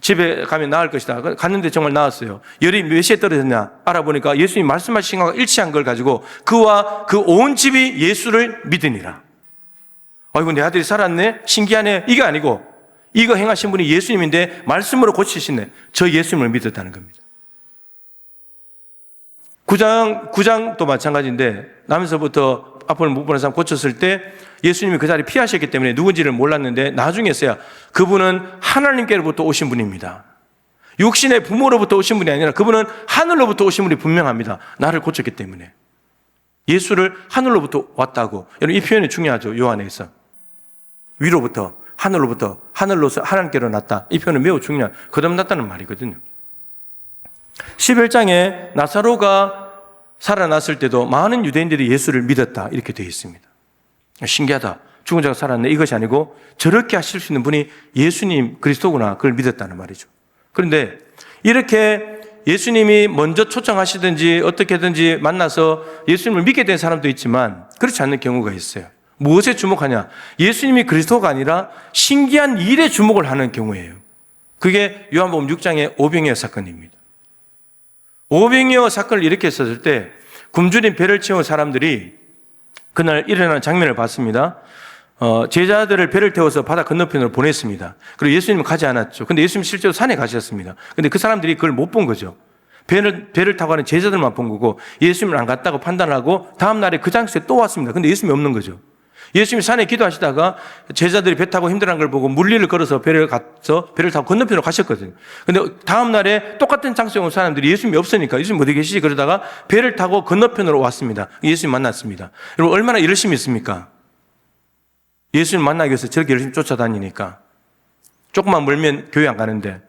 집에 가면 나을 것이다. 갔는데 정말 나았어요. 열이 몇 시에 떨어졌냐 알아보니까 예수님이 말씀하신 것과 일치한 걸 가지고 그와 그 온 집이 예수를 믿으니라. 아이고 내 아들이 살았네? 신기하네? 이게 아니고 이거 행하신 분이 예수님인데 말씀으로 고치시네. 저 예수님을 믿었다는 겁니다. 9장도 마찬가지인데 나면서부터 앞을 못 보는 사람 고쳤을 때 예수님이 그 자리에 피하셨기 때문에 누군지를 몰랐는데 나중에서야 그분은 하나님께로부터 오신 분입니다. 육신의 부모로부터 오신 분이 아니라 그분은 하늘로부터 오신 분이 분명합니다. 나를 고쳤기 때문에. 예수를 하늘로부터 왔다고. 여러분 이 표현이 중요하죠. 요한에서. 위로부터, 하늘로부터, 하늘로서 하나님께로 났다. 이 표현은 매우 중요한, 거듭났다는 말이거든요. 11장에 나사로가 살아났을 때도 많은 유대인들이 예수를 믿었다. 이렇게 되어 있습니다. 신기하다. 죽은 자가 살았네. 이것이 아니고 저렇게 하실 수 있는 분이 예수님 그리스도구나. 그걸 믿었다는 말이죠. 그런데 이렇게 예수님이 먼저 초청하시든지 어떻게든지 만나서 예수님을 믿게 된 사람도 있지만 그렇지 않는 경우가 있어요. 무엇에 주목하냐? 예수님이 그리스도가 아니라 신기한 일에 주목을 하는 경우예요. 그게 요한복음 6장의 오병이어 사건입니다. 오병이어 사건을 일으켰을 때 굶주린 배를 채운 사람들이 그날 일어나는 장면을 봤습니다. 제자들을 배를 태워서 바다 건너편으로 보냈습니다. 그리고 예수님은 가지 않았죠. 근데 예수님 실제로 산에 가셨습니다. 근데 그 사람들이 그걸 못 본 거죠. 배를 타고 가는 제자들만 본 거고 예수님을 안 갔다고 판단하고 다음 날에 그 장소에 또 왔습니다. 근데 예수님이 없는 거죠. 예수님이 산에 기도하시다가 제자들이 배 타고 힘들어하는 걸 보고 물리를 걸어서 배를 타고 건너편으로 가셨거든요. 근데 다음 날에 똑같은 장소에 온 사람들이 예수님이 없으니까 예수님 어디 계시지? 그러다가 배를 타고 건너편으로 왔습니다. 예수님 만났습니다. 여러분 얼마나 열심히 있습니까? 예수님 만나기 위해서 저렇게 열심히 쫓아다니니까 조금만 멀면 교회 안 가는데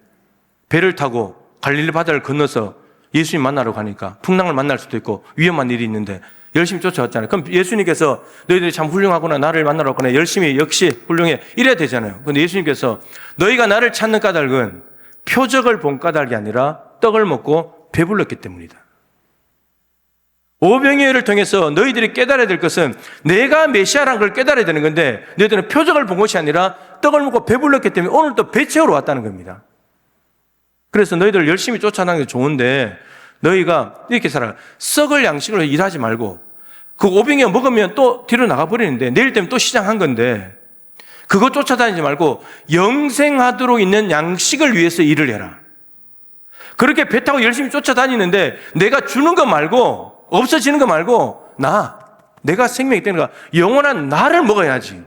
배를 타고 갈릴리 바다를 건너서 예수님 만나러 가니까 풍랑을 만날 수도 있고 위험한 일이 있는데 열심히 쫓아왔잖아요. 그럼 예수님께서 너희들이 참 훌륭하구나, 나를 만나러 왔구나, 열심히 역시 훌륭해, 이래야 되잖아요. 그런데 예수님께서 너희가 나를 찾는 까닭은 표적을 본 까닭이 아니라 떡을 먹고 배불렀기 때문이다. 오병이어를 통해서 너희들이 깨달아야 될 것은 내가 메시아라는 걸 깨달아야 되는 건데 너희들은 표적을 본 것이 아니라 떡을 먹고 배불렀기 때문에 오늘 또 배 채우러 왔다는 겁니다. 그래서 너희들 열심히 쫓아나는 게 좋은데 너희가 이렇게 살아. 썩을 양식으로 일하지 말고 그 오병이어 먹으면 또 뒤로 나가버리는데 내일 되면 또 시장한 건데 그거 쫓아다니지 말고 영생하도록 있는 양식을 위해서 일을 해라. 그렇게 배 타고 열심히 쫓아다니는데 내가 주는 거 말고 없어지는 거 말고 내가 생명이 되는가 영원한 나를 먹어야지.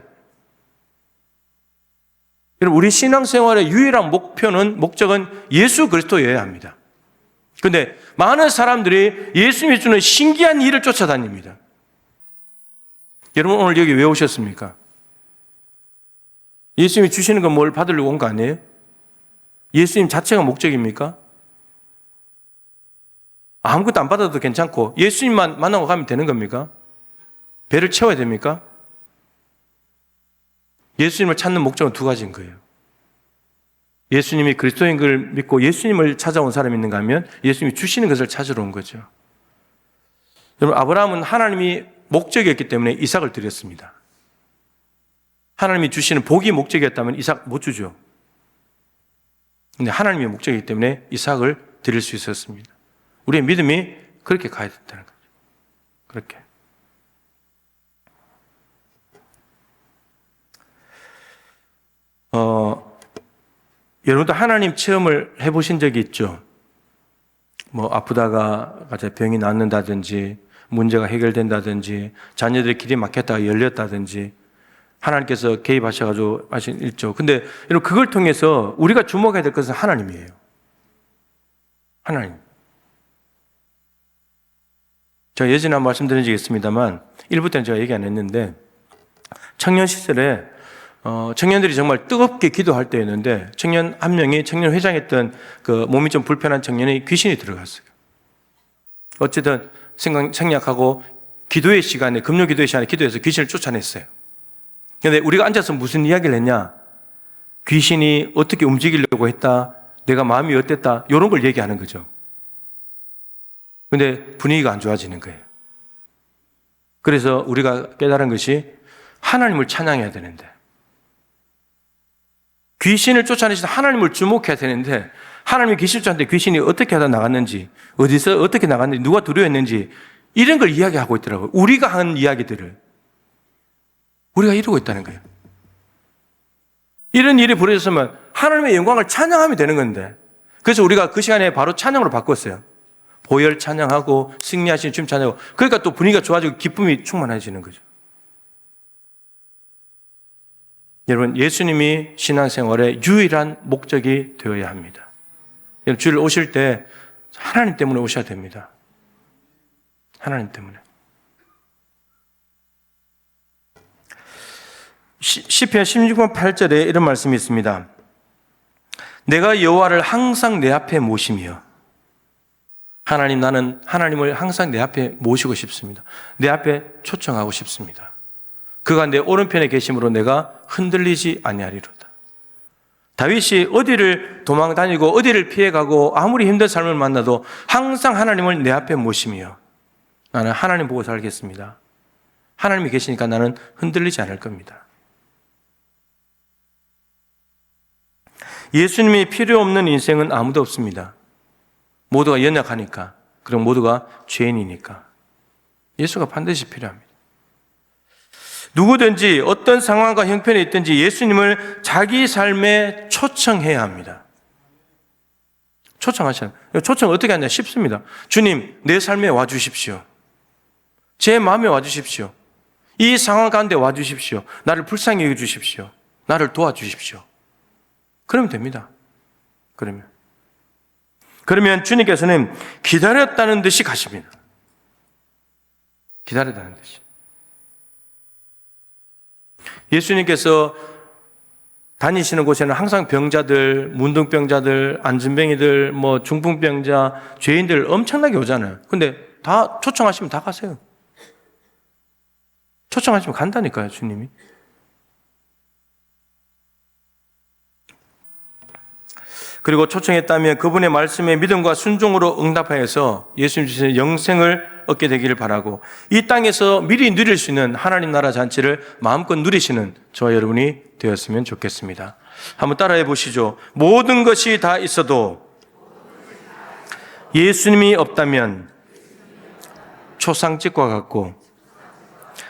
여러분 우리 신앙생활의 유일한 목적은 예수 그리스도여야 합니다. 그런데 많은 사람들이 예수님이 주는 신기한 일을 쫓아다닙니다. 여러분 오늘 여기 왜 오셨습니까? 예수님이 주시는 건 뭘 받으려고 온 거 아니에요? 예수님 자체가 목적입니까? 아무것도 안 받아도 괜찮고 예수님만 만나고 가면 되는 겁니까? 배를 채워야 됩니까? 예수님을 찾는 목적은 두 가지인 거예요. 예수님이 그리스도인 걸 믿고 예수님을 찾아온 사람이 있는가 하면 예수님이 주시는 것을 찾으러 온 거죠. 여러분 아브라함은 하나님이 목적이었기 때문에 이삭을 드렸습니다. 하나님이 주시는 복이 목적이었다면 이삭 못 주죠. 근데 하나님의 목적이기 때문에 이삭을 드릴 수 있었습니다. 우리의 믿음이 그렇게 가야 된다는 거죠. 그렇게. 여러분도 하나님 체험을 해보신 적이 있죠? 뭐 아프다가 병이 낫는다든지 문제가 해결된다든지 자녀들의 길이 막혔다가 열렸다든지 하나님께서 개입하셔가지고 하신 일죠. 근데 여러분 그걸 통해서 우리가 주목해야 될 것은 하나님이에요. 하나님. 제가 예전에 한번 말씀드린 적이 있습니다만 1부 때는 제가 얘기 안 했는데 청년 시절에 청년들이 정말 뜨겁게 기도할 때였는데 청년 한 명이 청년 회장했던 그 몸이 좀 불편한 청년이 귀신이 들어갔어요. 어쨌든 생략하고 기도의 시간에 금요 기도의 시간에 기도해서 귀신을 쫓아냈어요. 그런데 우리가 앉아서 무슨 이야기를 했냐? 귀신이 어떻게 움직이려고 했다, 내가 마음이 어땠다 이런 걸 얘기하는 거죠. 그런데 분위기가 안 좋아지는 거예요. 그래서 우리가 깨달은 것이 하나님을 찬양해야 되는데 귀신을 쫓아내신 하나님을 주목해야 되는데 하나님이 귀신을 쫓아내는데 귀신이 어떻게 하다 나갔는지 어디서 어떻게 나갔는지 누가 두려워했는지 이런 걸 이야기하고 있더라고요. 우리가 한 이야기들을 우리가 이루고 있다는 거예요. 이런 일이 벌어졌으면 하나님의 영광을 찬양하면 되는 건데 그래서 우리가 그 시간에 바로 찬양으로 바꿨어요. 보혈 찬양하고 승리하신 주님 찬양하고 그러니까 또 분위기가 좋아지고 기쁨이 충만해지는 거죠. 여러분 예수님이 신앙생활의 유일한 목적이 되어야 합니다. 여러분 주일 오실 때 하나님 때문에 오셔야 됩니다. 하나님 때문에. 시편 16편 8절에 이런 말씀이 있습니다. 내가 여호와를 항상 내 앞에 모시며 하나님 나는 하나님을 항상 내 앞에 모시고 싶습니다. 내 앞에 초청하고 싶습니다. 그가 내 오른편에 계심으로 내가 흔들리지 아니하리로다. 다윗이 어디를 도망다니고 어디를 피해가고 아무리 힘든 삶을 만나도 항상 하나님을 내 앞에 모시며 나는 하나님 보고 살겠습니다. 하나님이 계시니까 나는 흔들리지 않을 겁니다. 예수님이 필요 없는 인생은 아무도 없습니다. 모두가 연약하니까, 그리고 모두가 죄인이니까 예수가 반드시 필요합니다. 누구든지 어떤 상황과 형편에 있든지 예수님을 자기 삶에 초청해야 합니다. 초청하셔야 합니다. 초청 어떻게 하냐? 쉽습니다. 주님, 내 삶에 와주십시오. 제 마음에 와주십시오. 이 상황 가운데 와주십시오. 나를 불쌍히 여겨주십시오. 나를 도와주십시오. 그러면 됩니다. 그러면 주님께서는 기다렸다는 듯이 가십니다. 기다렸다는 듯이. 예수님께서 다니시는 곳에는 항상 병자들, 문둥병자들, 안진뱅이들, 중풍병자, 죄인들 엄청나게 오잖아요. 근데 다 초청하시면 다 가세요. 초청하시면 간다니까요, 주님이. 그리고 초청했다면 그분의 말씀에 믿음과 순종으로 응답하여서 예수님 주시는 영생을 얻게 되기를 바라고 이 땅에서 미리 누릴 수 있는 하나님 나라 잔치를 마음껏 누리시는 저와 여러분이 되었으면 좋겠습니다. 한번 따라해 보시죠. 모든 것이 다 있어도 예수님이 없다면 초상집과 같고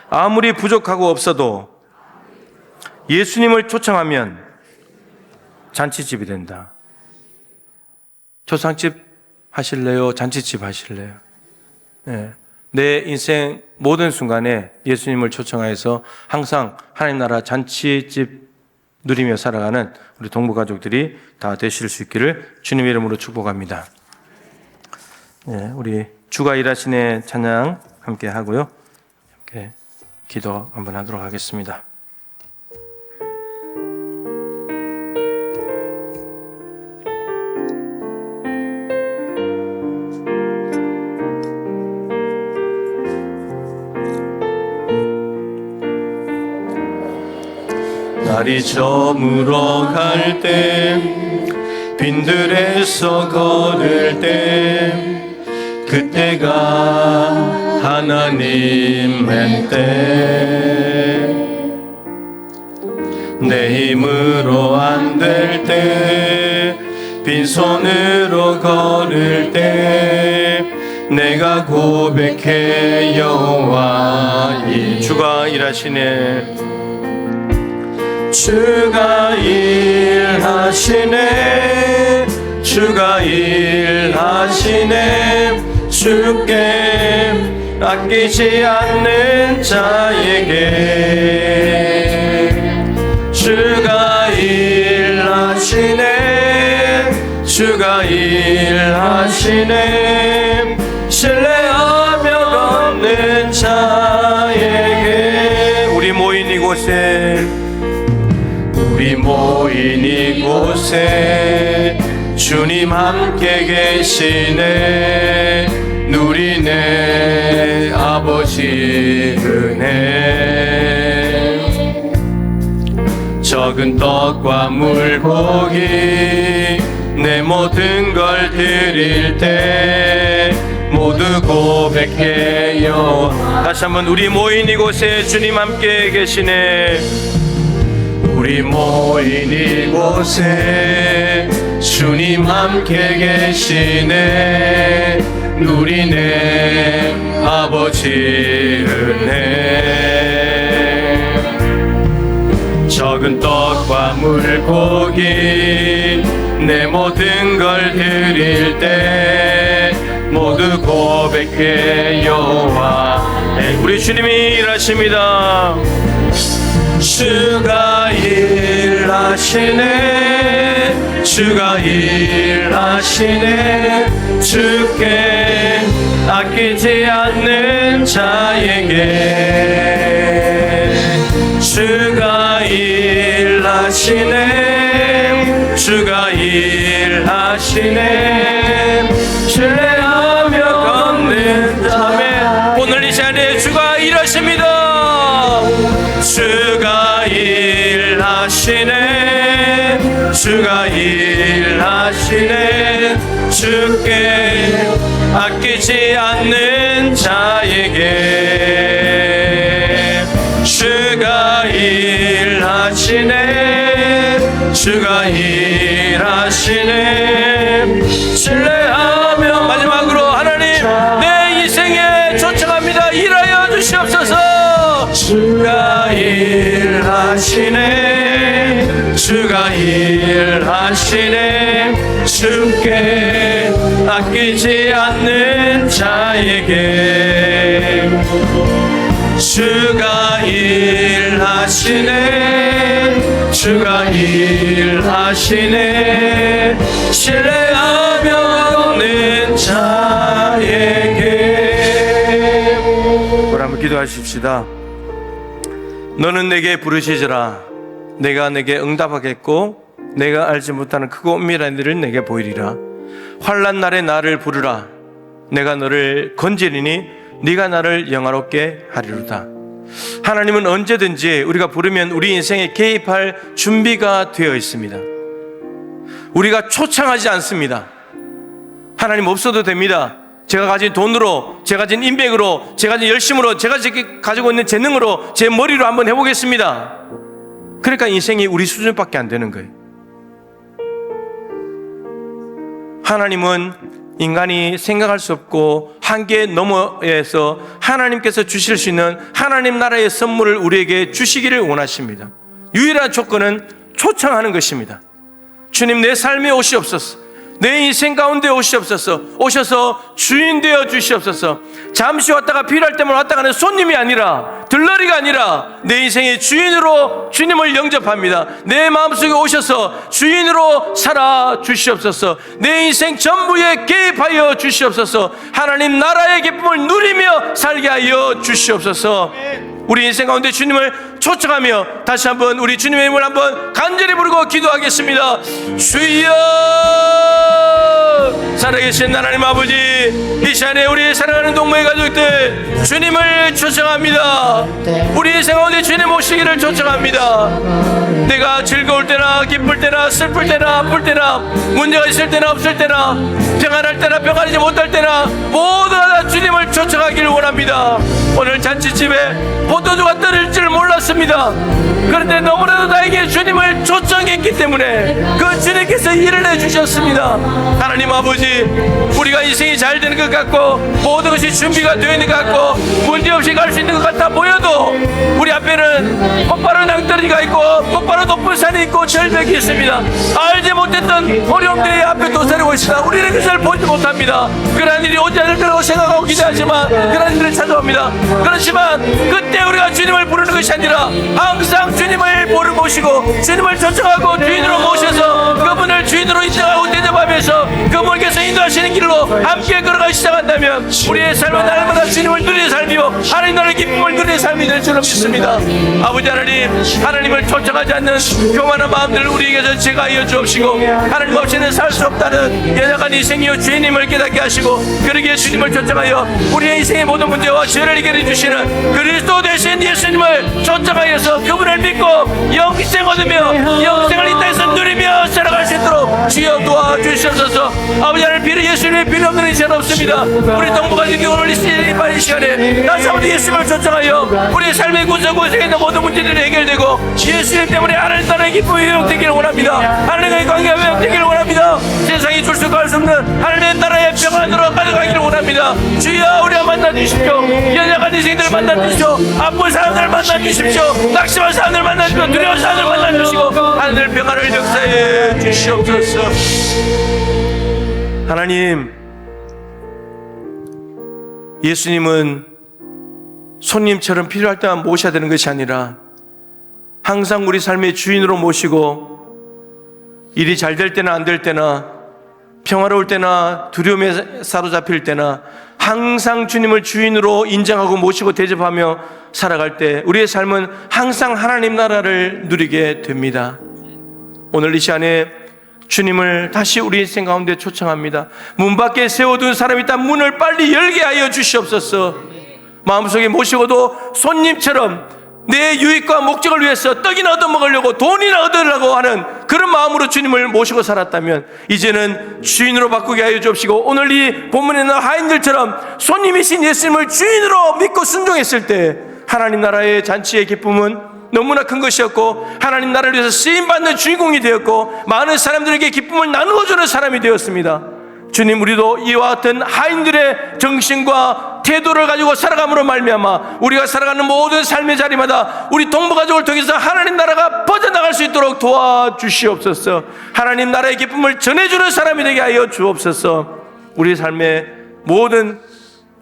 아무리 부족하고 없어도 예수님을 초청하면 잔치집이 된다. 초상집 하실래요? 잔치집 하실래요? 예. 내 인생 모든 순간에 예수님을 초청하여서 항상 하나님 나라 잔치집 누리며 살아가는 우리 동부 가족들이 다 되실 수 있기를 주님의 이름으로 축복합니다. 예, 우리 주가 일하시네 찬양 함께 하고요. 이렇게 기도 한번 하도록 하겠습니다. 날이 저물어 갈 때 빈들에서 걸을 때 그때가 하나님의 때 내 힘으로 안 될 때 빈손으로 걸을 때 내가 고백해 여호와 주가 일하시네 주가 일하시네 주가 일하시네 주께 아끼지 않는 자에게 주가 일하시네 주가 일하시네 신뢰하며 걷는 자에게 우리 모인 이곳에 주님 함께 계시네 누리네 아버지 은혜 적은 떡과 물고기 내 모든 걸 드릴 때 모두 고백해요. 다시 한번 우리 모인 이곳에 주님 함께 계시네 우리 모인 이곳에 주님 함께 계시네 누리네 아버지 은혜 적은 떡과 물고기 내 모든 걸 드릴 때 모두 고백해 여호와 우리 주님이 일하십니다 주가 일하시네 주가 일하시네 주께 아끼지 않는 자에게 주가 일하시네 주가 일하시네 신뢰하며 걷는 자매 오늘 이 시간에 주가 일하십니다 주가 일하시네 주가 일하시네 주께 아끼지 않는 자에게 주가 일하시네 주가 일하시네 신뢰하며 마지막으로 하나님 내 인생에 초청합니다 일하여 주시옵소서 주가 일하시네 주가 일하시네 주께 아끼지 않는 자에게 주가 일하시네 주가 일하시네 신뢰하며 걷는 자에게 우리 한번 기도하십시다. 너는 내게 부르시리라 내가 내게 응답하겠고 내가 알지 못하는 크고 은밀한 일을 내게 보이리라 환난 날에 나를 부르라 내가 너를 건지리니 네가 나를 영화롭게 하리로다. 하나님은 언제든지 우리가 부르면 우리 인생에 개입할 준비가 되어 있습니다. 우리가 초청하지 않습니다. 하나님 없어도 됩니다. 제가 가진 돈으로, 제가 가진 인맥으로, 제가 가진 열심으로, 제가 가지고 있는 재능으로, 제 머리로 한번 해보겠습니다. 그러니까 인생이 우리 수준밖에 안 되는 거예요. 하나님은 인간이 생각할 수 없고 한계 너머에서 하나님께서 주실 수 있는 하나님 나라의 선물을 우리에게 주시기를 원하십니다. 유일한 조건은 초청하는 것입니다. 주님 내 삶에 오시옵소서. 내 인생 가운데 오시옵소서. 오셔서 주인 되어 주시옵소서. 잠시 왔다가 필요할 때만 왔다 가는 손님이 아니라, 들러리가 아니라 내 인생의 주인으로 주님을 영접합니다. 내 마음속에 오셔서 주인으로 살아 주시옵소서. 내 인생 전부에 개입하여 주시옵소서. 하나님 나라의 기쁨을 누리며 살게 하여 주시옵소서. 우리 인생 가운데 주님을 초청하며 다시 한번 우리 주님의 이름을 한번 간절히 부르고 기도하겠습니다. 주여, 살아계신 하나님 아버지, 이 시간에 우리 사랑하는 동무의 가족들 주님을 초청합니다. 우리 인생 가운데 주님 오시기를 초청합니다. 내가 즐거울 때나 기쁠 때나 슬플 때나 아플 때나 문제가 있을 때나 없을 때나 평안할 때나 평안하지 못할 때나 모두 다 주님을 초청하기를 원합니다. 오늘 잔치집에 포도주가 떨어질 줄 몰랐습니다. 그런데 너무나도 다행히 주님을 초청했기 때문에 그 주님께서 일을 해주셨습니다. 하나님 아버지, 우리가 인생이 잘 되는 것 같고 모든 것이 준비가 되어 있는 것 같고 문제없이 갈 수 있는 것 같아 보여도 우리 앞에는 곧바로 낭떠러지가 있고 곧바로 높은 산이 있고 절벽이 있습니다. 알지 못했던 어려움들이 앞에 도사리고 있습니다. 우리는 그것을 보지 못합니다. 그러한 일이 오지 않을 거라고 생각하고 기대하지만 그러한 일을 찾아옵니다. 그렇지만 그때 우리가 주님을 부르는 것이 아니라 항상 주님을 모시고 주님을 초청하고 주인으로 모셔서 그분을 주인으로 인정하고 대접하면서 그분께서 인도하시는 길로 함께 걸어가기 시작한다면 우리의 삶은 날마다 주님을 누리는 삶이요 하나님 나라의 기쁨을 누리는 삶이 될 줄로 믿습니다. 아버지 하나님, 하나님을 초청하지 않는 교만한 마음들을 우리에게서 제거하여 주옵시고 하나님 없이는 살 수 없다는 연약한 인생이요 주님을 깨닫게 하시고 그러기에 주님을 초청하여 우리의 인생의 모든 문제와 죄를 해결해 주시는 그리스도 대신 예수님을 초청하여서 그분을 믿고 영생 얻으며 영생을 이 땅에서 누리며 살아갈 수 있도록 주여 도와주시옵소서. 아버지 하나님, 비록 예수님의 필요 없는 인생 없습니다. 우리 동부가족이 오늘 이 시간에 다시 한번 예수님을 초청하여 우리의 삶의 구석구석에 있는 모든 문제들이 해결되고 예수님 때문에 하나님 나라의 기쁨이 회복되기를 원합니다. 하나님과의 관계가 회복되기를 원합니다. 세상이 줄 수가 수 없는 하나님의 나라의 평안으로 가져가기를 원합니다. 주여 우리와 만나주십시오. 연약한 인생들을 만나주십시오. 아픈 사람들을 만나주십시오. 낙심한 사람들을 만나주십시오. 두려운 사람들을 만나주시고 하늘 평안을 역사해 주시옵소서. 하나님, 예수님은 손님처럼 필요할 때만 모셔야 되는 것이 아니라 항상 우리 삶의 주인으로 모시고 일이 잘 될 때나 안 될 때나 평화로울 때나 두려움에 사로잡힐 때나 항상 주님을 주인으로 인정하고 모시고 대접하며 살아갈 때 우리의 삶은 항상 하나님 나라를 누리게 됩니다. 오늘 이 시간에 주님을 다시 우리 인생 가운데 초청합니다. 문 밖에 세워둔 사람이 있다. 문을 빨리 열게 하여 주시옵소서. 마음속에 모시고도 손님처럼 내 유익과 목적을 위해서 떡이나 얻어먹으려고 돈이나 얻으려고 하는 그런 마음으로 주님을 모시고 살았다면 이제는 주인으로 바꾸게 하여 주옵시고 오늘 이 본문에 있는 하인들처럼 손님이신 예수님을 주인으로 믿고 순종했을 때 하나님 나라의 잔치의 기쁨은 너무나 큰 것이었고 하나님 나라를 위해서 쓰임받는 주인공이 되었고 많은 사람들에게 기쁨을 나누어주는 사람이 되었습니다. 주님, 우리도 이와 같은 하인들의 정신과 태도를 가지고 살아감으로 말미암아 우리가 살아가는 모든 삶의 자리마다 우리 동부가족을 통해서 하나님 나라가 퍼져나갈 수 있도록 도와주시옵소서. 하나님 나라의 기쁨을 전해주는 사람이 되게 하여 주옵소서. 우리 삶의 모든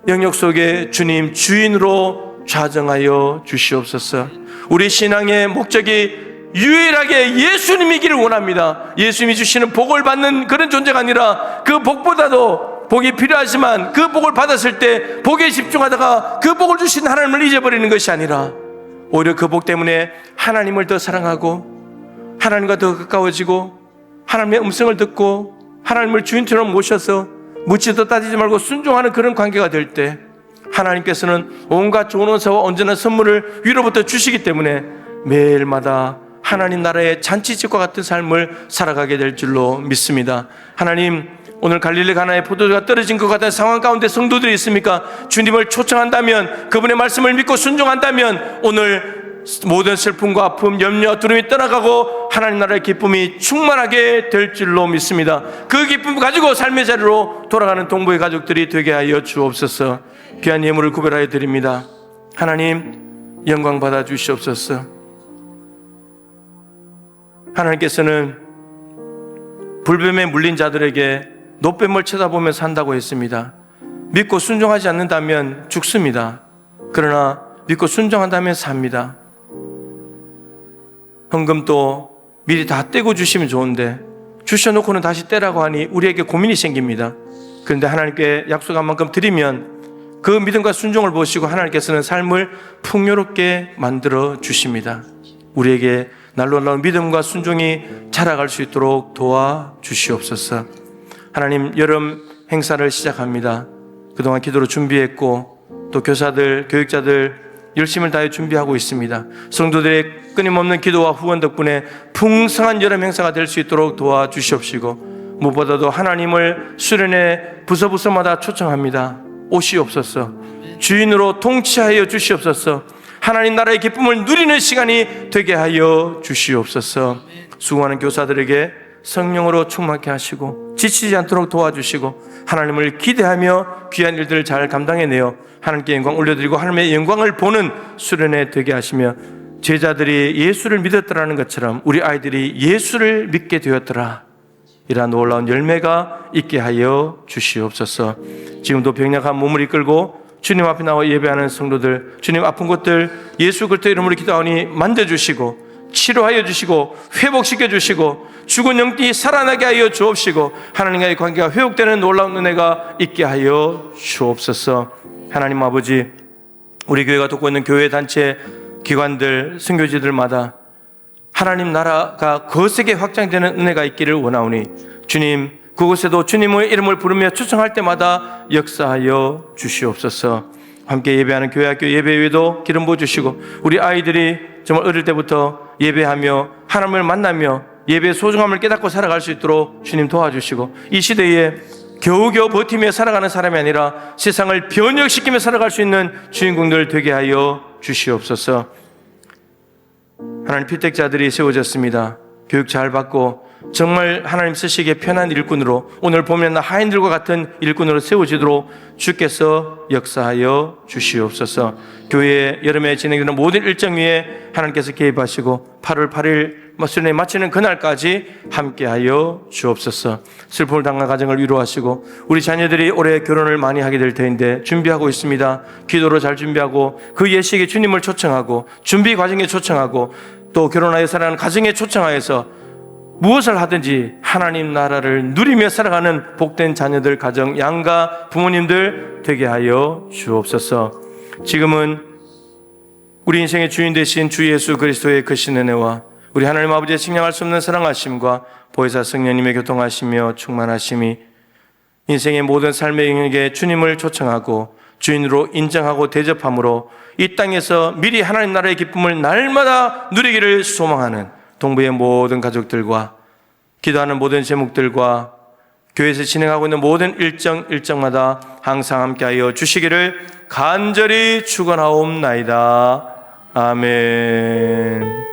영역 속에 주님 주인으로 좌정하여 주시옵소서. 우리 신앙의 목적이 유일하게 예수님이기를 원합니다. 예수님이 주시는 복을 받는 그런 존재가 아니라 그 복보다도 복이 필요하지만 그 복을 받았을 때 복에 집중하다가 그 복을 주신 하나님을 잊어버리는 것이 아니라 오히려 그 복 때문에 하나님을 더 사랑하고 하나님과 더 가까워지고 하나님의 음성을 듣고 하나님을 주인처럼 모셔서 묻지도 따지지 말고 순종하는 그런 관계가 될 때 하나님께서는 온갖 좋은 은사와 온전한 선물을 위로부터 주시기 때문에 매일마다 하나님 나라의 잔치집과 같은 삶을 살아가게 될 줄로 믿습니다. 하나님, 오늘 갈릴리 가나의 포도주가 떨어진 것 같은 상황 가운데 성도들이 있습니까? 주님을 초청한다면, 그분의 말씀을 믿고 순종한다면 오늘 모든 슬픔과 아픔, 염려, 두려움이 떠나가고 하나님 나라의 기쁨이 충만하게 될 줄로 믿습니다. 그 기쁨을 가지고 삶의 자리로 돌아가는 동부의 가족들이 되게 하여 주옵소서. 귀한 예물을 구별하여 드립니다. 하나님, 영광 받아 주시옵소서. 하나님께서는 불뱀에 물린 자들에게 노뱀을 쳐다보며 산다고 했습니다. 믿고 순종하지 않는다면 죽습니다. 그러나 믿고 순종한다면 삽니다. 헌금도 미리 다 떼고 주시면 좋은데 주셔놓고는 다시 떼라고 하니 우리에게 고민이 생깁니다. 그런데 하나님께 약속한 만큼 드리면 그 믿음과 순종을 보시고 하나님께서는 삶을 풍요롭게 만들어 주십니다. 우리에게 날로 나온 믿음과 순종이 자라갈 수 있도록 도와주시옵소서. 하나님, 여름 행사를 시작합니다. 그동안 기도로 준비했고 또 교사들, 교육자들 열심을 다해 준비하고 있습니다. 성도들의 끊임없는 기도와 후원 덕분에 풍성한 여름 행사가 될 수 있도록 도와주시옵시고 무엇보다도 하나님을 수련회 부서부서마다 초청합니다. 오시옵소서. 주인으로 통치하여 주시옵소서. 하나님 나라의 기쁨을 누리는 시간이 되게 하여 주시옵소서. 수고하는 교사들에게 성령으로 충만케 하시고 지치지 않도록 도와주시고 하나님을 기대하며 귀한 일들을 잘 감당해내어 하나님께 영광 올려드리고 하나님의 영광을 보는 수련회 되게 하시며 제자들이 예수를 믿었더라는 것처럼 우리 아이들이 예수를 믿게 되었더라, 이러한 놀라운 열매가 있게 하여 주시옵소서. 지금도 병약한 몸을 이끌고 주님 앞에 나와 예배하는 성도들, 주님 아픈 곳들 예수 그리스도의 이름으로 기도하니 만져주시고 치료하여 주시고 회복시켜 주시고 죽은 영이 살아나게 하여 주옵시고 하나님과의 관계가 회복되는 놀라운 은혜가 있게 하여 주옵소서. 하나님 아버지, 우리 교회가 돕고 있는 교회 단체 기관들 선교지들마다 하나님 나라가 거세게 확장되는 은혜가 있기를 원하오니 주님, 그곳에도 주님의 이름을 부르며 초청할 때마다 역사하여 주시옵소서. 함께 예배하는 교회학교 예배위도 기름 부어주시고 우리 아이들이 정말 어릴 때부터 예배하며 하나님을 만나며 예배의 소중함을 깨닫고 살아갈 수 있도록 주님 도와주시고 이 시대에 겨우겨우 버티며 살아가는 사람이 아니라 세상을 변혁시키며 살아갈 수 있는 주인공들 되게 하여 주시옵소서. 하나님, 필택자들이 세워졌습니다. 교육 잘 받고 정말 하나님 쓰시기에 편한 일꾼으로, 오늘 보면 하인들과 같은 일꾼으로 세워지도록 주께서 역사하여 주시옵소서. 교회 여름에 진행되는 모든 일정 위에 하나님께서 개입하시고 8월 8일 수련회 마치는 그날까지 함께하여 주옵소서. 슬픔을 당한 가정을 위로하시고 우리 자녀들이 올해 결혼을 많이 하게 될 터인데 준비하고 있습니다. 기도로 잘 준비하고 그 예식에 주님을 초청하고 준비 과정에 초청하고 또 결혼하여 살아가는 가정에 초청하여서 무엇을 하든지 하나님 나라를 누리며 살아가는 복된 자녀들, 가정, 양가, 부모님들 되게 하여 주옵소서. 지금은 우리 인생의 주인 되신 주 예수 그리스도의 크신 은혜와 우리 하나님 아버지의 측량할 수 없는 사랑하심과 보혜사 성령님의 교통하시며 충만하심이 인생의 모든 삶의 영역에 주님을 초청하고 주인으로 인정하고 대접함으로 이 땅에서 미리 하나님 나라의 기쁨을 날마다 누리기를 소망하는 동부의 모든 가족들과 기도하는 모든 제목들과 교회에서 진행하고 있는 모든 일정마다 항상 함께하여 주시기를 간절히 축원하옵나이다. 아멘.